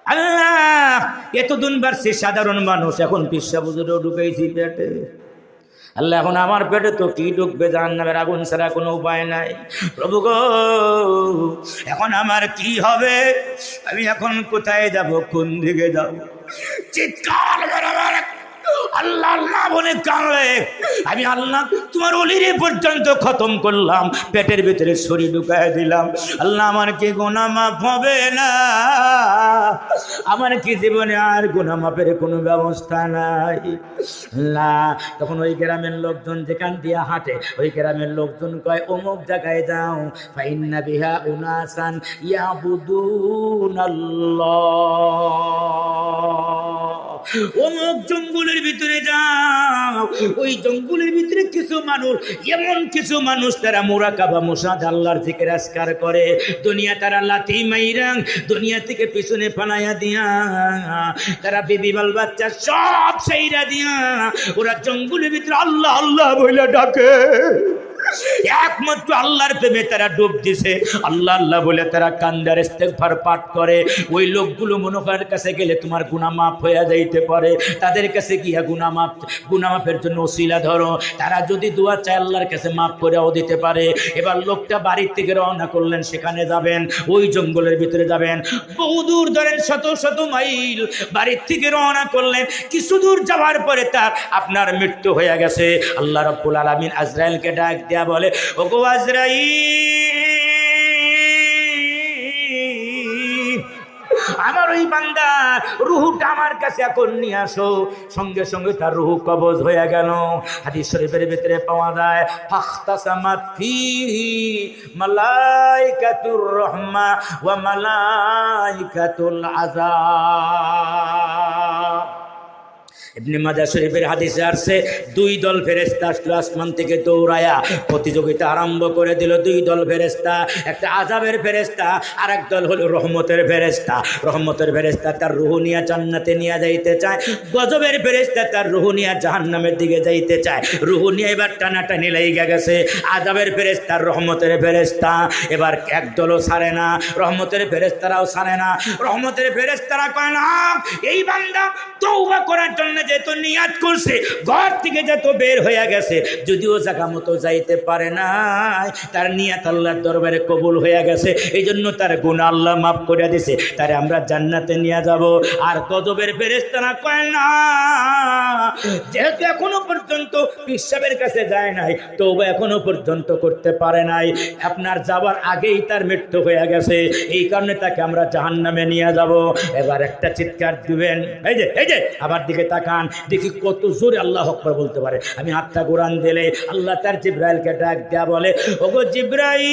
আল্লাহ, এতদিন বাড়ছে সাধারণ মানুষ, এখন পেশাব হুজুরেও ঢুকাইছি পেটে। আল্লাহ এখন আমার পেটে তো কি ঢুকবে, জাহান্নামের আগুন ছাড়া কোনো উপায় নাই। প্রভু গো এখন আমার কি হবে, আমি এখন কোথায় যাব, কোন দিকে যাব? চিৎকার আল্লাহ আল্লাহ বলে কাঁদে, আমি আল্লাহ তোমার অলিরে পর্যন্ত খতম করলাম, পেটের ভিতরে ছুরি ঢুকায় দিলাম, আল্লাহ আমার কি গুনাহ মাফ হবে না? আমার কি জীবনে আর গুনাহ মাফের কোনো ব্যবস্থা নাই? না, তখন ওই গ্রামের লোকজন যেখান দিয়ে হাঁটে, ওই গ্রামের লোকজন কয় অমুক জায়গায় যাও, ফাইন্না বিহা উনাসান ইয়াবুদুনাল্লাহ, অমুক জঙ্গলের ভিতরে যাও, ওই জঙ্গলের ভিতরে কিছু মানুষ, এমন কিছু মানুষ তারা মুরাকাবা মুসাদ আল্লাহর জিকির আজকার করে, দুনিয়া তারা লাথি মাইরা দুনিয়া থেকে পিছনে ফালাইয়া দিয়া, তারা বিবি বাল বাচ্চা সব সেইরা দিয়া ওরা জঙ্গলের ভিতরে আল্লাহ আল্লাহ বলে ডাকে। একমাত্র আল্লাহর প্রেমে তারা ডুব দিছে, আল্লাহ আল্লাহ বলে তারা কান্দার ইস্তেগফার পাঠ করে। ওই লোকগুলো মনোকারের কাছে গেলে তোমার গুনাহ মাফ হয়ে যাইতে পারে, তাদের কাছে গিয়া গুনাহ মাফের জন্য ওসিলা ধরো, তারা যদি দোয়া চায় আল্লাহর কাছে মাফ করেও দিতে পারে। এবার লোকটা বাড়ির থেকে রওনা করলেন, সেখানে যাবেন, ওই জঙ্গলের ভিতরে যাবেন, বহুদূর ধরেন শত শত মাইল বাড়ির থেকে রওনা করলেন, কিছু দূর যাওয়ার পরে তার আপনার মৃত্যু হয়ে গেছে। আল্লাহ রাব্বুল আলামিন আজরাইলকে ডাক দিয়া বলে, ওগো আজরাইল, আমার ওই বান্দার রূহটা আমার কাছে এখন নিয়ে আসো। সঙ্গে সঙ্গে তার রূহ কবজ হয়ে গেল। হাদিস শরীফের ভিতরে পাওয়া যায়, ফাখতাসামাত ফীহি মালাইকাতুর রাহমা ওয়া মালাইকাতুল আযাব। ইবনে মাজাহ শরীফের হাদিসে আসছে, দুই দল ফেরেশতা আসলো আসমান থেকে দৌড়ায়া, প্রতিযোগিতা আরম্ভ করে দিল। দুই দল ফেরেশতা, একটা আযাবের ফেরেশতা আর এক দল হলো রহমতের ফেরেশতা। রহমতের ফেরেশতা তার রূহ নিয়ে জান্নাতে নিয়ে যাইতে চায়, গজবের ফেরেশতা তার রূহ নিয়ে জাহান্নামের দিকে যাইতে চায়। রূহ নিয়ে এবার টানাটানি লেগে গেছে, আযাবের ফেরেশতা রহমতের ফেরেশতা এবার এক দলও ছাড়ে না, রহমতের ফেরেশতারাও ছাড়ে না। রহমতের ফেরেশতারা কয় না, এই বান্দা তওবা করার জন্য যেহেতু নিয়াত করছে, ঘর থেকে যত বের হয়ে গেছে, যদিও জায়গা মতো যাইতে পারে না, তার নিয়াত আল্লাহর দরবারে কবুল হয়ে গেছে, এই জন্য তার গুনাহ আল্লাহ মাফ করে দিয়েছে, তারে আমরা জান্নাতে নিয়ে যাব। আর গজবের ফেরেশতারা কয় না, যেহেতু এখনো পর্যন্ত পিসাবের কাছে যায় নাই, তওবা এখনো পর্যন্ত করতে পারে নাই, আপনার যাওয়ার আগেই তার মৃত্যু হয়ে গেছে, এই কারণে তাকে আমরা জাহান্নামে নিয়ে যাব। এবার একটা চিৎকার দিবেন, এই যে আবার দিকে তাকান, দেখি কত জোরে আল্লাহু আকবার বলতে পারে। আমি হাতটা ঘুরান দিলে আল্লাহ তার জিবরাইলকে ডাক দেয়া বলে, ওগো জিবরাইল,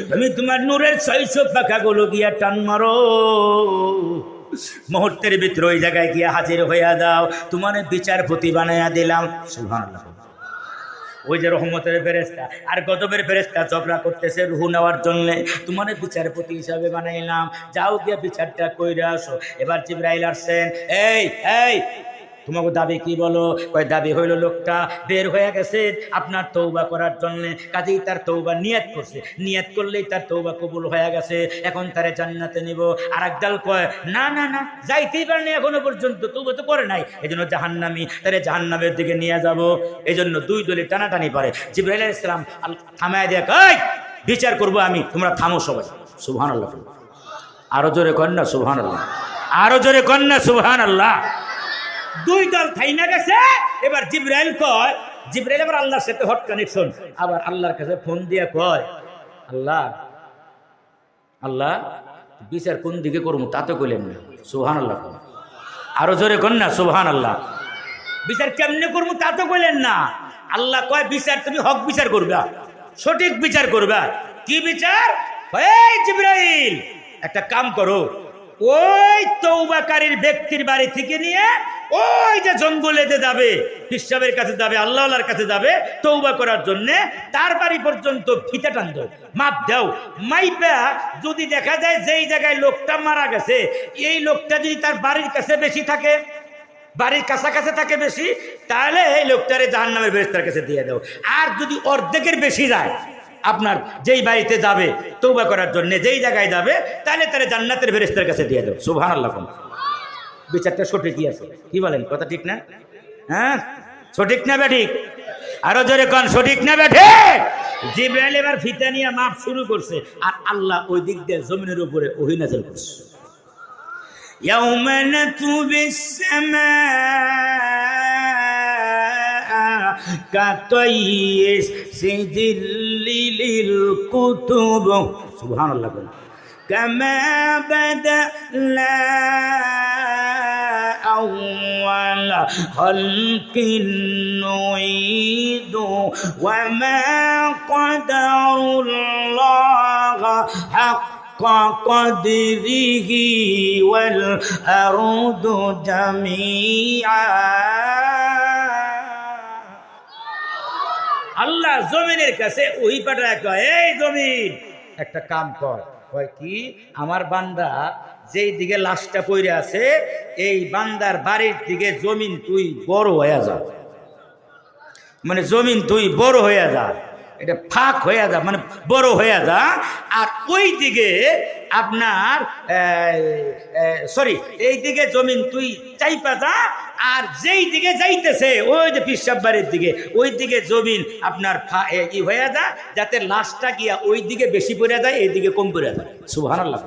তুমি তোমার নূরের 600 পাখাগুলো গিয়া টান মারো, মুহূর্তের ভিতরে ওই জায়গায় গিয়া হাজির হইয়া দাও, তোমার বিচারপতি বানাইয়া দিলাম। সুবহানাল্লাহ। ওই যে রহমতের ফেরেশতা আর গজবের ফেরেশতা ঝগড়া করতেছে রূহ নেওয়ার জন্য, তোমার বিচারপতি হিসাবে বানাইলাম, যাও গিয়া বিচারটা কইরা আসো। এবার জিবরাইল আসছেন, এই তোমাকে দাবি কি বলো? কয় দাবি হইল লোকটা বের হয়ে গেছে আপনার তওবা করার জন্য, কাজেই তার তওবা নিয়ত করছে, নিয়ত করলেই তার তওবা কবুল হয়ে গেছে, এখন তারে জান্নাতে নিব। আর একদল কয় না না না, যাইতেই পারেনি এখনো পর্যন্ত, তওবা তো করে নাই, এই জন্য জাহান্নামী, তারে জাহান্নামের দিকে নিয়ে যাব। এই জন্য দুই দলে টানাটানি পারে। জিবরাইল আলাইহিস সালাম থামায় দেয়া, কই বিচার করবো আমি, তোমরা থামো সবাই। সুবহানাল্লাহ। আরো জোরে কন্যা সুবহানাল্লাহ, আরো জোরে কন্যা সুবহানাল্লাহ। দুই দল থাইমা গেছে। এবার জিবরাইল কয়, জিবরাইল আবার আল্লাহর সাথে হট কানেকশন, আবার আল্লাহর কাছে ফোন দিয়ে কয়, আল্লাহ বিচার কোন দিকে করবো তা তো কইলেন না। সুবহানাল্লাহ। আরো জোরে কন্যা সুবহানাল্লাহ। বিচার কেমনে করবো তা তো কইলেন না। আল্লাহ কয় বিচার তুমি হক বিচার করবা, সঠিক বিচার করবা। কি বিচার? এই জিবরাইল একটা কাম করো, ওই তওবাকারীর ব্যক্তির বাড়ি থেকে নিয়ে ওই যে জঙ্গলে যে যাবে, পিসাবের কাছে যাবে, আল্লাহর কাছে যাবে তওবা করার জন্য, তার বাড়ি পর্যন্ত ফিতা টান দাও, মাপ দাও। মাইপা যদি দেখা যায় যেই জায়গায় লোকটা মারা গেছে, এই লোকটা যদি তার বাড়ির কাছে বেশি থাকে, বাড়ির কাছাকাছি থাকে বেশি, তাহলে এই লোকটারে জাহান্নামের ফেরেশতার কাছে দিয়ে দাও। আর যদি অর্ধেকের বেশি যায়, আপনার যেই বাড়িতে যাবে তওবা করার জন্য, যেই জায়গায় যাবে, তাহলে তারা জান্নাতের ফেরেশতার কাছে দিয়ে দাও। সুবহানাল্লাহ। বিচারটা সঠিকই আছে, কি বলেন? কথা ঠিক না? হ্যাঁ, সঠিক না বেঠিক? আরো জোরে কোন সঠিক না বেঠিক? জিবরাইল এবার ফিতা নিয়ে মাপ শুরু করছে, আর আল্লাহ ওই দিক দিয়ে জমিনের উপরে ওহী নাযিল করছে। ইয়াউমা নাতুবিস সামা কাতাইয়িস সিজিল্লিল কুতুব সুবহানাল্লাহ কামা বাদানা أول خلق نعيد وما قدر الله حق قدره والأرض جميعا আল্লাহ জমিনের কাছে ওই পাঠায় কয়, এই জমিন একটা কাম কর। কয় কি? আমার বান্দা যেই দিকে লাশটা পড়ে আছে এই বান্দার বাড়ির দিকে জমিন তুই বড় হয়ে যা, মানে জমিন তুই বড় হয়ে যা, এটা ফাঁক হয়ে যা, মানে বড় হয়ে যা। আর ওই দিকে আপনার এই দিকে জমিন তুই চাইপা যা, আর যেই দিকে যাইতেছে ওই যে পিসাব বাড়ির দিকে ওই দিকে জমিন আপনার ই হয়ে যা, যাতে লাশটা গিয়া ওই দিকে বেশি পড়ে যায়, এই দিকে কম পড়ে যায়। সুবহানাল্লাহ,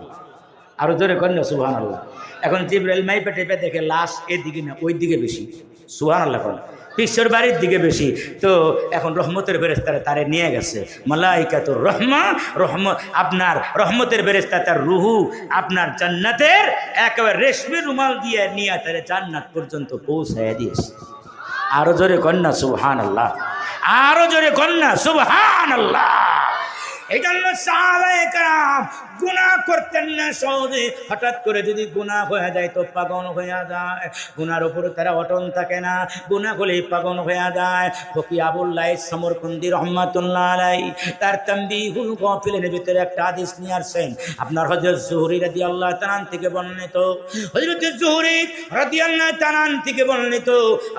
আরো জোরে করেন সুবহানাল্লাহ। এখন জিবরাইল মাইপা টেপে দেখে লাশ এদিকে না ওই দিকে বেশি। সুবহানাল্লাহ করেন, পিসর বাড়ির দিকে বেশি। তো এখন রহমতের ফেরেশতারা তারে নিয়ে গেছে, মালাইকাতুর রহমা আপনার রহমতের ফেরেশতা তার রুহু আপনার জান্নাতের একেবারে রেশমি রুমাল দিয়ে নিয়ে তারে জান্নাত পর্যন্ত পৌঁছায় দিয়েছে। আরো জোরে কন্যা সুবহানাল্লাহ, আরো জোরে কন্যা সুবহানাল্লাহ। এই জন্য সাহাবায়ে কেরাম গুনাহ করতেন না সহজে, হঠাৎ করে যদি গুনাহ হয়ে যায় তো পাগল হয়ে যায়, গুনার উপরে তারা অটল থাকে না, গুনাহ হলেই পাগল হয়ে যায়। ফকি আবুল্লাহ সমরকন্দি রহমাতুল্লাহ আলাইহি তার তানবীহুল গাফিলের ভিতরে একটা হাদিস নিয়ে আসছেন। আপনার হযরত জুহরি রাদিয়াল্লাহু তাআলা থেকে বর্ণিত, হযরত জুহরি রাদিয়াল্লাহু তাআলা থেকে বর্ণিত,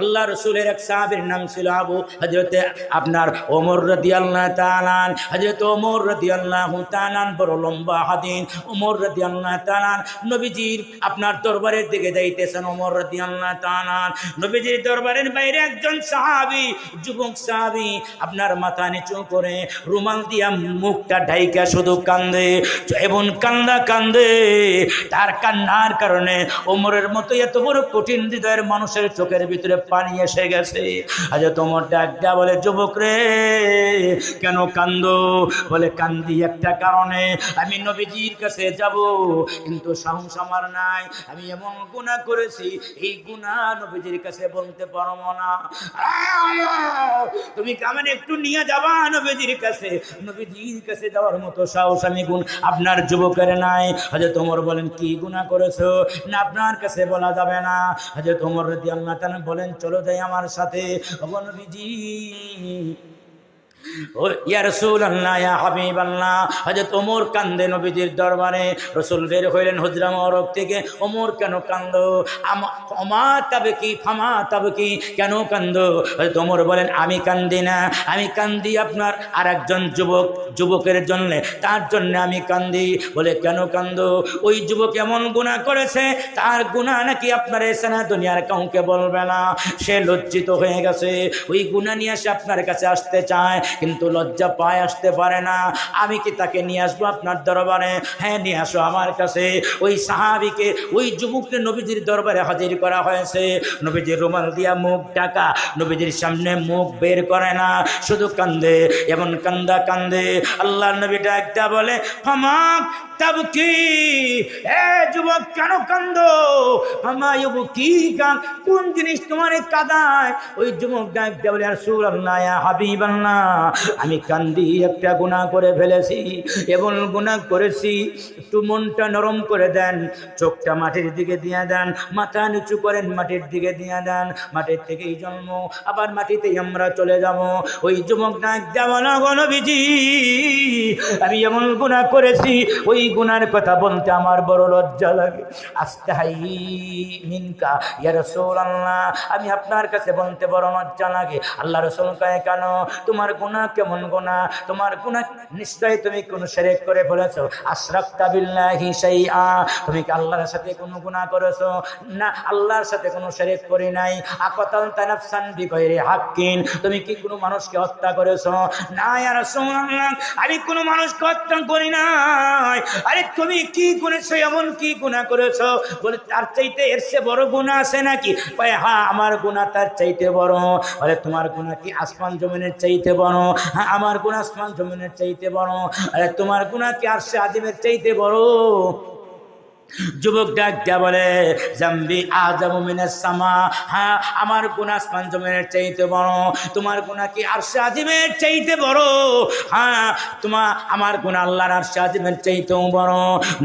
আল্লাহ রাসূলের এক সাহাবীর নাম ছিল আবু হযরত আপনার ওমর রাদিয়াল্লাহু তাআলা। হযরত ওমর রাদিয়াল্লাহু তাআলা বড় লম্বা হাদিস। ওমর রাদিয়াল্লাহু তাআলা নবীজির আপনার দরবারের দিকে যাইতেছেন। ওমর রাদিয়াল্লাহু তাআলা নবীজির দরবারের বাইরে একজন সাহাবী, যুবক সাহাবী আপনার মাথা নিচু করে রুমাল দিয়া মুখটা ঢাইকা শুধু কান্দে এবং কান্দে। তার কান্নার কারণে ওমরের মতো এত বড় কঠিন হৃদয়ের মানুষের চোখের ভিতরে পানি এসে গেছে। আজ তোমার ডাকটা বলে, যুবক রে কেন কান্দো? বলে, কান্দি একটা কারণে, আমি নবীজির কাছে যাব কিন্তু সাহস আমার নাই, আমি এমন গুনাহ করেছি এই গুনাহ নবীজির কাছে বলতে পারবো না। তুমি আমার একটু নিয়ে যাবা নবীজির কাছে? নবীজির কাছে যাওয়ার মতো সাহস আমি আপনার যুবকের নাই। হযরত ওমর বলেন, কি গুনাহ করেছো? না আপনার কাছে বলা যাবে না। হযরত ওমর রাদিয়াল্লাহু তাআলা বলেন, চলো যাই আমার সাথে। ওগো নবীজি, ও ইয়া রাসূলুল্লাহ, ইয়া হাবিবাল্লাহ। হযরত ওমর কান্দে নবীজির দরবারে। রাসূল বের হইলেন হুজরা মোবারক থেকে। ওমর কেন কান্দো? আমা তাবকি ফামা তাবকি, কেন কান্দো? হযরত ওমর বলেন, আমি কান্দি না, আমি কান্দি আপনার আরেকজন যুবকের জন্য, তার জন্য আমি কান্দি। বলে, কেন কান্দো? ওই যুবক এমন গুনাহ করেছে, তার গুনাহ নাকি আপনার এসে না দুনিয়ার কাউকে বলবে না। সে লজ্জিত হয়ে গেছে, ওই গুনাহ নিয়ে সে আপনার কাছে আসতে চায় কিন্তু লজ্জা পায়, আসতে পারে না। আমি কি তাকে নিয়ে আসবো আপনার দরবারে? হ্যাঁ, নিয়ে আসো আমার কাছে। ওই সাহাবীকে, ওই যুবককে নবীজির দরবারে হাজির করা হয়েছে। নবীজির রুমাল দিয়া মুখ ঢাকা, নবীজির সামনে মুখ বের করে না, শুধু কান্দে এবং কান্দে। আল্লাহর নবী ডাকটা বলে, ফামাক তাবকি, এ যুবক কেন কান্দো? কি কোন জিনিস তোমার কাঁদায়? ওই যুবক ডাকটা বলে, রাসূলুল্লাহ, ইয়া হাবিবাল্লাহ, আমি কান্দি একটা গুনাহ করে ফেলেছি, এবং গুনাহ করেছি, একটু মনটা নরম করে দেন, চোখটা মাটির দিকে দিয়ে দেন, মাথা নিচু করেন, মাটির দিকে দিয়ে দেন। মাটির থেকেই জন্ম, আবার মাটিতেই আমরা চলে যাব। ওই যুবক ডাক দেওয়া, গো নবীজি, আমি এমন গুনাহ করেছি, ওই গুনার কথা বলতে আমার বড় লজ্জা লাগে। আস্তাহি মিনকা ইয়া রাসূলুল্লাহ, আমি আপনার কাছে বলতে বড় লজ্জা লাগে। আল্লাহ রাসূল কয়, কেন? তোমার গুনাহ কেমন গুনাহ, তোমার গুনাহ নিশ্চয়ই তুমি কোন শিরক করে ফেলেছো। আশরাকতা বিল্লাহি শাইআ, তুমি কি আল্লাহর সাথে কোনো গুনাহ করেছো? না, আল্লাহর সাথে কোনো শিরক করি নাই। আকাতালতা নাফসান বিগাইরি হাক্কিন, তুমি কি কোনো মানুষকে হত্যা করেছো? না ইয়া রাসূলুল্লাহ, আমি কোনো মানুষকে হত্যা করি নাই। আরে তুমি কি করেছো, এমন কি গুনাহ করেছো? বলে তার চাইতে এর চেয়ে বড় গুনাহ আছে নাকি? কয় হ্যাঁ, আমার গুনাহ তার চাইতে বড়। বলে তোমার গুনাহ কি আসমান জমিনের চাইতে বড়? হ্যাঁ, আমার গুনাহ আসমান জমিনের চাইতে বড়। আরে তোমার গুনাহ কি আরশে আজিমের চাইতে বড়? যুবক ডাক দিয়া বলে জাম্বি আযামু মিনাস সামা, হ্যাঁ আমার গুনাহ আসমান জমিনের চাইতে বড়। তোমার গুনাহ কি আরশে আজিমের চাইতে বড়? হ্যাঁ আমার গুনাহ আল্লাহর আরশে আজিমের চাইতেও বড়।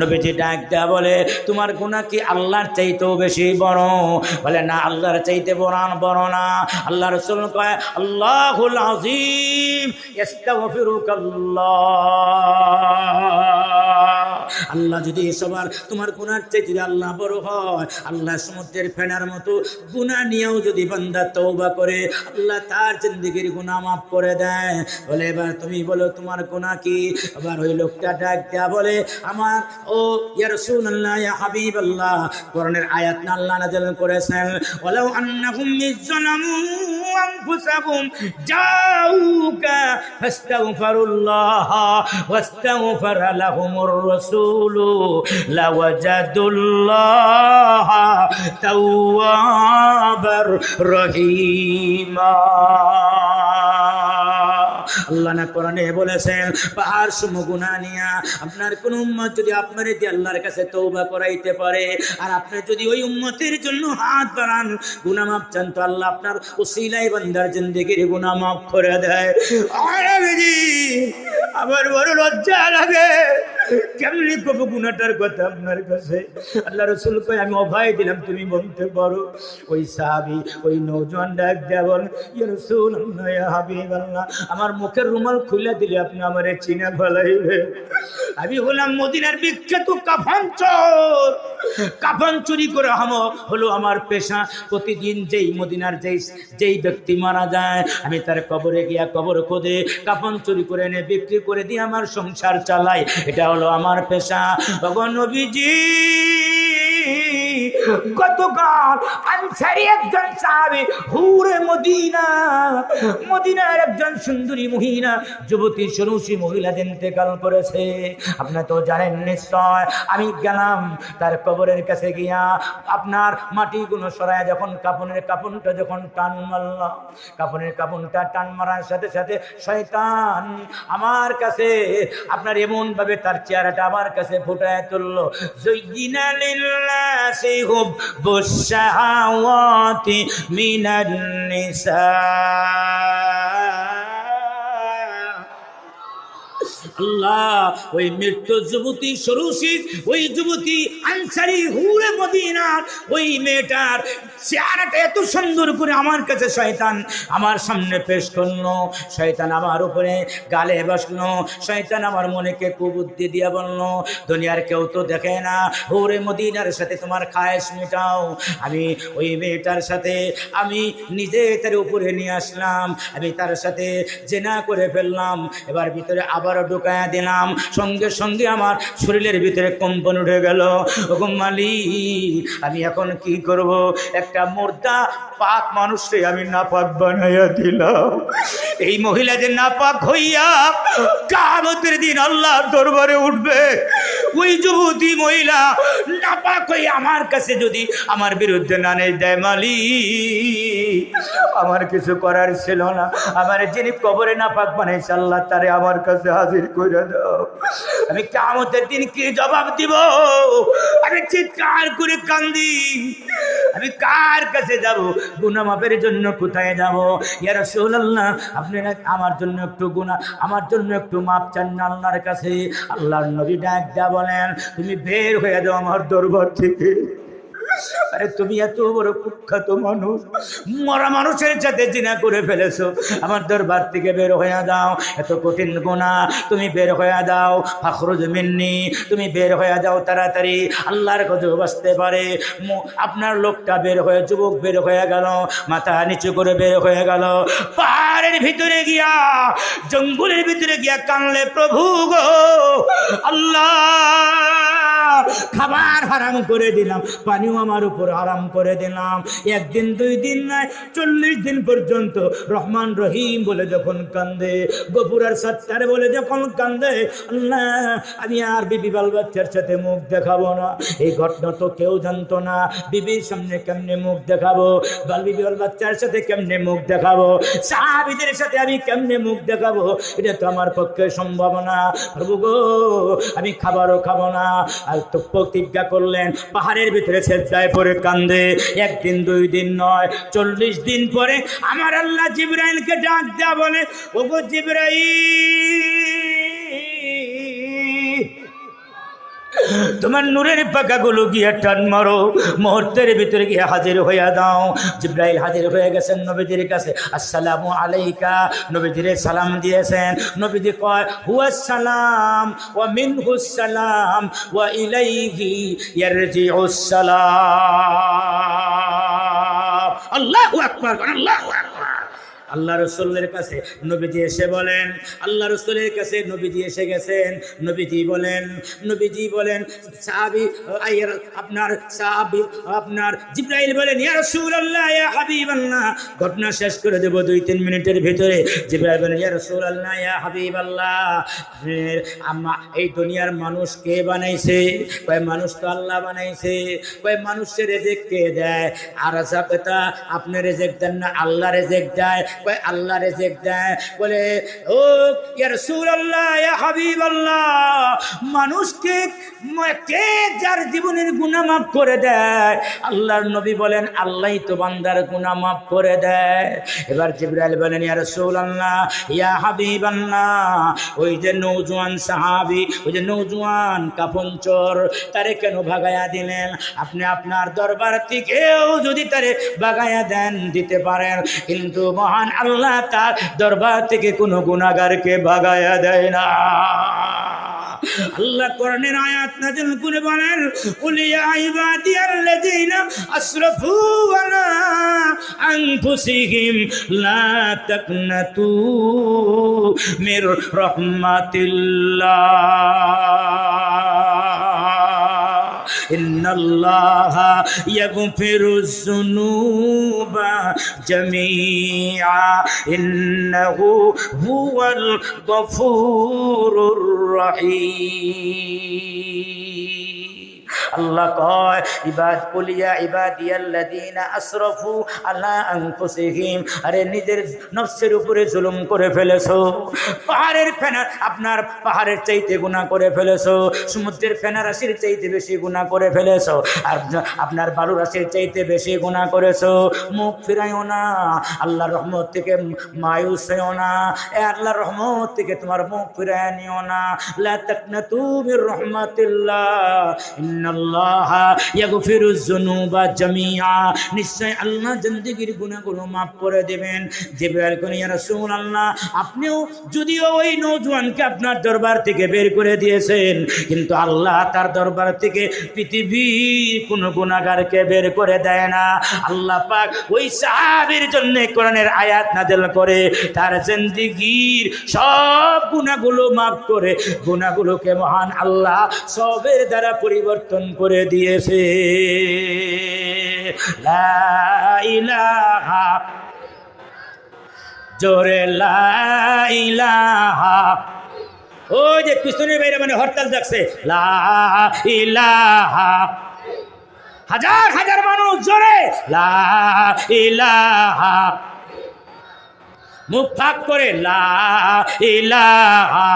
নবীজি ডাক দিয়া বলে তোমার গুনাহ কি আল্লাহর চাইতেও বেশি বড়? বলে না, আল্লাহর চাইতে বড় না। আল্লাহ রাসূল কয় আল্লাহুল আযীম ইস্তাগফিরুকাল্লাহ। আল্লাহ যদি সবার তোমার গুনার চাইতে আল্লাহ বড় হয়, আল্লাহ সমুদ্রের ফেনার মতো গুনাহ নিয়েও যদি বান্দা তওবা করে, আল্লাহ তার জিন্দেগির গুনাহ মাফ করে দেয়। বলে এবার তুমি বলো তোমার গুনাহ কি? আবার ওই লোকটা ডাক দেয়া বলে আমার ও ইয়া রাসূলুল্লাহ ইয়া হাবিবাল্লাহ, কোরআনের আয়াত না আল্লাহ নাযিল করেছেন ওয়ালাউ আন্নাহুম ইযলামু আনফুসাহুম জাউকা ফাস্তাগফিরুল্লাহ ওয়াস্তাগফারা লাহুমুর রাসূলু লাওয়াজাদুল্লাহ তাওয়াবার রহিমা। আল্লাহ না কোরআনে বলেছেন পাহাড় সম গুনাহ নিয়া আপনার কোন উম্মত যদি আপনার দিয়ে আল্লাহর কাছে তওবা করাইতে পারে, আর আপনি যদি ওই উম্মতের জন্য হাত বাড়ান, গুনাহ মাফ চান, তো আল্লাহ আপনার উসিলায় বান্দার জিন্দেগির গুনাহ মাফ করে দেয়। আমার বড় লজ্জা লাগে, কেমনি কব গুনাহটার কথা আপনার কাছে। আল্লাহ রাসূল কয় আমি অভয় দিলাম তুমি বলতে পারো। ওই সাহাবী ওই নওজোয়ান ডাক দেয়া বল ইয়া রাসূলুল্লাহ ইয়া হাবিবাল্লাহ, আমার মুখের রুমাল খুলে দিলে আপনি আমারে চিনে ফেলাইবে। আমি হলাম মদিনার বিখ্যাত কাফন চোর। কাফন চুরি করে হলো আমার পেশা। প্রতিদিন যেই মদিনার যেই ব্যক্তি মারা যায়, আমি তার কবরে গিয়া কবর খোদে কাফন চুরি করে এনে বিক্রি করে দিয়ে আমার সংসার চালাই। এটা হলো আমার পেশা। ভগবান নবীজি গতকাল আনসারী একজন সাহাবী হুরে মদিনার একজন সুন্দরী মহিলা, যুবতী সরুষী মহিলা ইন্তেকাল করেছে। আপনারা তো জানেন নিশ্চয়। আমি গেলাম তার কবরের কাছে গিয়া আপনার মাটিগুলো সরায় যখন কাপড়টা যখন টান মারলাম, কাপড়টা টান মারার সাথে সাথে শয়তান আমার কাছে আপনার এমন ভাবে তার চেহারাটা আমার কাছে ফুটায় তুললো। যুয়িনা লিল্লাহি হুব্বুশ শাহাওয়াতি মিনান নিসা। আল্লাহ ওই মৃত্যু যুবতী সরুষী, ওই যুবতী আনসারী হুরে মদিনার ওই মেয়েটার চেহারাটা এত সুন্দর করে আমার কাছে শয়তান আমার সামনে পেশ করলো। শয়তান আমার উপরে গালে বসলো। শয়তান আমার মনেকে কুবুদ্ধি দিয়া বললো দুনিয়ার কেউ তো দেখে না, হুরে মদিনার সাথে তোমার খায়েশ মেটাও। আমি ওই মেয়েটার সাথে আমি নিজে তার উপরে নিয়ে আসলাম, আমি তার সাথে জেনা করে ফেললাম। এবার ভিতরে আবার ঢুকায়া দিলাম। সঙ্গে সঙ্গে আমার শরীরের ভিতরে কম্পন উঠে গেল। ওগো মালিক, আমি এখন কি করব? একটা মুর্দা পাক মানুষকে আমি নাপাক বানাইয়া দিলাম। এই মহিলা যে নাপাক হইয়া কিয়ামতের দিন আল্লাহর দরবারে উঠবে, ওই যুবতী মহিলা নাপাক হইয়া আমার কাছে যদি আমার বিরুদ্ধে নালিশ দেয়, মালিক আমার কিছু করার ছিল না। আমার যিনি কবরে নাপাক বানাইছে আল্লাহ তারে আমার কাছে হাজির করে দাও। আমি কিয়ামতের দিন কি জবাব দিব? আমি চিৎকার করে কান্দি। আমি কার কাছে যাব? গুনাহ মাফের জন্য কোথায় যাব? ইয়া রাসূলুল্লাহ, আপনি আমার জন্য একটু গুনাহ, আমার জন্য একটু মাপ চান না আল্লাহর কাছে। আল্লাহর নবী ডাক দেয়া বলেন তুমি বের হয়ে যাও আমার দরবার থেকে। আরে তুমি এত বড় কুখ্যাত মানুষ, মরা মানুষের সাথে জিনা করে ফেলেছো, আমার দরবার থেকে বের হয়ে যাও। এত কঠিন গুনাহ, তুমি বের হয়ে যাও। ফাখরুজ মিন্নি, তুমি বের হয়ে যাও তাড়াতাড়ি, আল্লাহর গজব আসতে পারে। আপনার লোকটা বের হয়ে, যুবক বের হয়ে গেল, মাথা নিচু করে বের হয়ে গেল। পাহাড় পাহাড়ের ভিতরে গিয়া জঙ্গলের ভিতরে গিয়া কানলে, প্রভু গো আল্লাহ, খাবার হারাম করে দিলাম, পানিও আমার উপর হারাম করে দিলাম। একদিন 2 দিন নয়, 40 দিন পর্যন্ত রহমান রহিম বলে যখন কান্দে, গফুর আর সত্তার বলে যখন কান্দে, আল্লাহ আমি আর বিবি বাল বাচ্চার সাথে মুখ দেখাবো না। এই ঘটনা তো কেউ জানতো না। বিবির সামনে কেমনে মুখ দেখাবো, বাল বিবি বাল বাচ্চার সাথে কেমনে মুখ দেখাবো, সাহাবীদের সাথে আমি কেমনে মুখ দেখাবো, এটা তো আমার পক্ষে সম্ভব না। প্রভু গো আমি খাবারও খাবো না। আর তো প্রতিজ্ঞা করলেন, পাহাড়ের ভিতরে সেজদায় পড়ে কান্দে। 1 দিন 2 দিন নয়, 40 দিন পরে আমার আল্লাহ জিবরাইলকে ডাক দেয়া বলে, ওগো জিবরাইল, তোমার নূরের পাকাগুলো গিয়ে টান মারো, মুহূর্তের ভিতরে গিয়ে হাজির হয়ে দাও। জিবরাইল হাজির হয়ে গেছেন নবীজির কাছে। আসসালামু আলাইকা, নবীজির সালাম দিয়েছেন। নবীজি কয়, হুয়াস সালাম ওয়া মিনহুস সালাম ওয়া ইলাইহি ইয়ারজিউস সালাম। আল্লাহু আকবার, আল্লাহু আকবার। আল্লাহ রসুলের কাছে নবীজি এসে বলেন, আল্লাহ রসুলের কাছে নবীজি এসে গেছেন। নবীজি বলেন সাহাবী, আপনার জিবরাইল বলেন, ইয়া রাসূলুল্লাহ, ইয়া হাবিবাল্লাহ, ঘটনা শেষ করে দেব 2-3 মিনিটের ভিতরে। জিবরাইল বলেন, ইয়া রাসূলুল্লাহ, ইয়া হাবিবাল্লাহ, এই দুনিয়ার মানুষ কে বানাইছে? কয় মানুষ তো আল্লাহ বানাইছে। কয় মানুষের রিজিক কে দেয়? আর যাকতা আপনি রিজিক দেন না, আল্লাহ রিজিক দেয়। আল্লাহ রিজিক দেয়। বলে, ও ইয়া রাসূলুল্লাহ, ইয়া হাবিবাল্লাহ, মানুষকে কে যার জীবনের গুনাহ মাফ করে দেয়? আল্লাহর নবী বলেন, আল্লাহই তো বান্দার গুনাহ মাফ করে দেয়। এবার জিবরাইল বলেন, ইয়া রাসূলুল্লাহ, ইয়া হাবিবাল্লাহ, ওই যে নওজোয়ান সাহাবী, ওই যে নওজোয়ান কাফনচোর, তারে কেন ভাগায়া দিলেন? আপনি আপনার দরবার থেকেও যদি তারে ভাগায়া দেন, দিতে পারেন, কিন্তু মহান আল্লাহ তার দরবার থেকে কোনো গুনাহগারকে ভাগায়া দেয় না। আল্লাহ কোরআনের আয়াত নাযিল করে বলেন, কুল ইয়া ইবাদিয়াল্লাযীনা আসরাফু আলা আনফুসিহিম লা তাকনাতু মির রাহমাতিল্লাহ, ইন্নাল্লাহা ইয়াগফিরুয যুনুবা জামিআ, ইন্নাহু হুয়াল গফুরুর রহিম। আল্লাহ কয়, কুলিয়া ইবাদিয়াল্লাযীনা আসরাফু আলা আনফুসিহিম, আরে নিজের নফসের উপরে জুলুম করে ফেলেছো। পাহাড়ের ফেনা, আপনার পাহাড়ের চাইতে গুনাহ করে ফেলেছো। সমুদ্রের ফেনা রাশির চাইতে বেশি গুনাহ করে ফেলেছো। আর আপনার বালু রাশির চাইতে বেশি গুনাহ করেছো। মুখ ফিরাইও না, আল্লাহর রহমত থেকে মায়ুস হইও না। আল্লাহর রহমত থেকে তোমার মুখ ফিরায় নিও না। লা তাকনাতু মির রাহমাতিল্লাহ, ইন্নাল্লাহা ইয়াগফিরুয যুনুবা জামিআ, নিশ্চয় আল্লাহ জিন্দেগীর গুনাহগুলো মাফ করে দেবেন। জিবরাইল কয়, ইয়া রাসূলুল্লাহ, আপনিও যদিও ওই নওজোয়ানকে আপনার দরবার থেকে বের করে দিয়েছেন, কিন্তু আল্লাহ তার দরবার থেকে পৃথিবীর কোনো গুনাহগারকে বের করে দেয় না। আল্লাহ পাক ওই সাহাবীর জন্য কোরআনের আয়াত নাযিল করে তার জিন্দেগীর সব গুনাহগুলো মাফ করে গুনাহগুলোকে মহান আল্লাহ সবের দ্বারা পরিবর্তন করে দিয়েছে। লা ইলাহা, জোরে লা ইলাহা। ওই যে পিছনের বাইরে মানে হরতাল যাচ্ছে, লা ইলাহা, হাজার হাজার মানুষ জোরে লা ইলাহা, মুখ ফাঁক করে লা ইলাহা।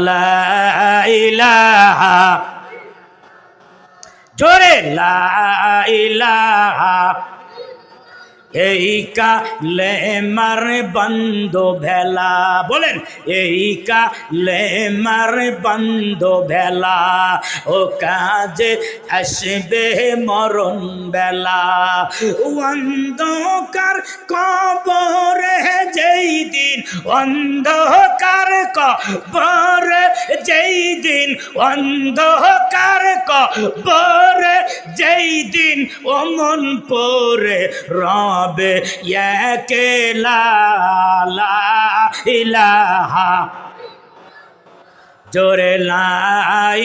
লা ইলাহা, জোরে লা ইলাহা। এই কালেমার বন্ধ ভেলা, বলেন এই কালেমার বন্ধ ভেলা, ও কাজে আসবে মরণ বেলা। অন্ধকার কবরে যেই দিন, অন্ধকার কবরে যেই দিন অন্ধকার কবরে, যেই দিন অমন পরে রবে একেলা লা ইলাহা, জোরে লা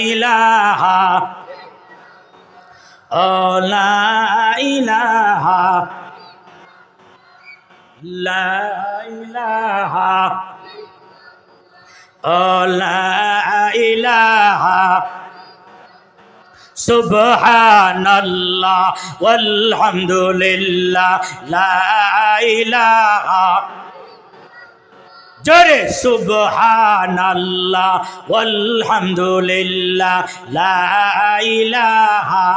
ইলাহা ও লা ইলাহা লা ইলাহা ও লা ইলাহা সুবহানাল্লাহ ওয়ালহামদুলিল্লাহ লা ইলাহা, জোরে সুবহানাল্লাহ ওয়ালহামদুলিল্লাহ লা ইলাহা,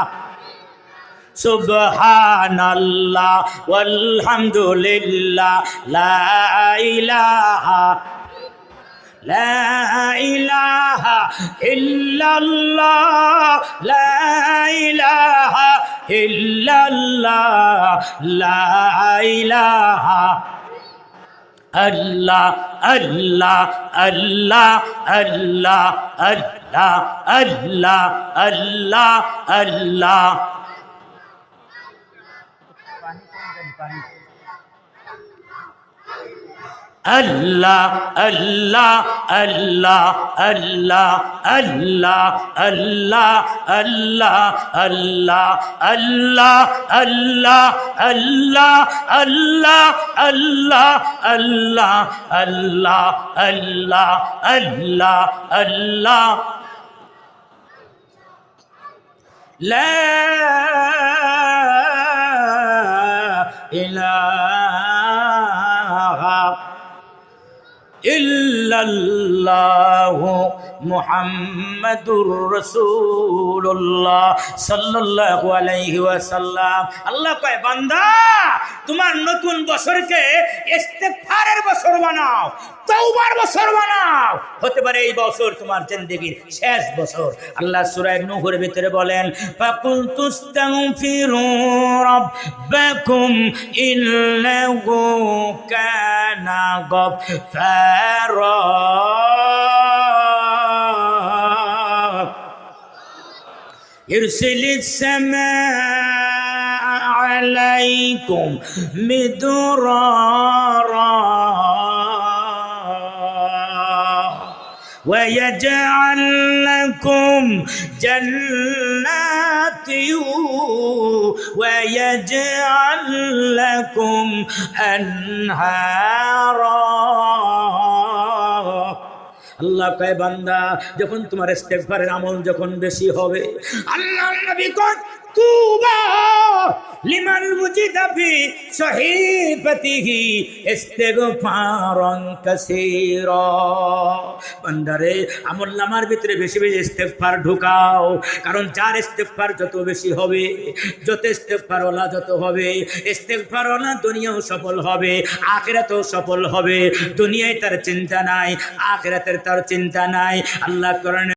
সুবহানাল্লাহ ওয়ালহামদুলিল্লাহ লা ইলাহা, লা ইলাহা ইল্লাল্লাহ, লা ইলাহা ইল্লাল্লাহ, লা ইলাহা আল্লাহ আল্লাহ আল্লাহ আল্লাহ আল্লাহ আল্লাহ আল্লাহ আল্লাহ। আল্লাহ আল্লাহ আল্লাহ আল্লাহ আল্লাহ আল্লাহ আল্লাহ আল্লাহ আল্লাহ আল্লাহ আল্লাহ আল্লাহ আল্লাহ আল্লাহ আল্লাহ আল্লাহ আল্লাহ আল্লাহ। লা ইলাহা ইল্লাল্লাহু মুহাম্মাদুর রাসূলুল্লাহ সাল্লাল্লাহু আলাইহি ওয়াসাল্লাম। আল্লাহ কয়, বান্দা তোমার নতুন বছরকে ইস্তেগফারের বছর বানাও, তওবার বছর বানাও। হতে পারে এই বছর তোমার জিন্দেগীর শেষ বছর। আল্লাহ সূরা নূহের ভিতরে বলেন, ফাকুল তুস্তাগফিরু রাব্বাকুম ইন্নাহু কানা গফফারা। يرسل السماء عليكم مدرارا ويجعل لكم جنات ويجعل لكم أنهارا। আল্লাহ কয়, বান্দা যখন তোমার ইস্তেগফারের আমল যখন বেশি হবে, আল্লাহর নবী কয়, তুবা লিমান মুজিদা ফি সহিফাতিহি ইস্তেগফারান কাসীরা। বান্দারে আমলনামার ভিতরে বেশি বেশি ইস্তেগফার ঢুকাও, কারণ যার ইস্তেগফার যত বেশি হবে, যত ইস্তেগফারওয়ালা যত হবে, ইস্তেগফারওয়ালা দুনিয়াও সফল হবে, আখিরাতেও সফল হবে। দুনিয়ায় তার চিন্তা নাই, আখিরাতের তার চিন্তা নাই। আল্লাহ কোরআনে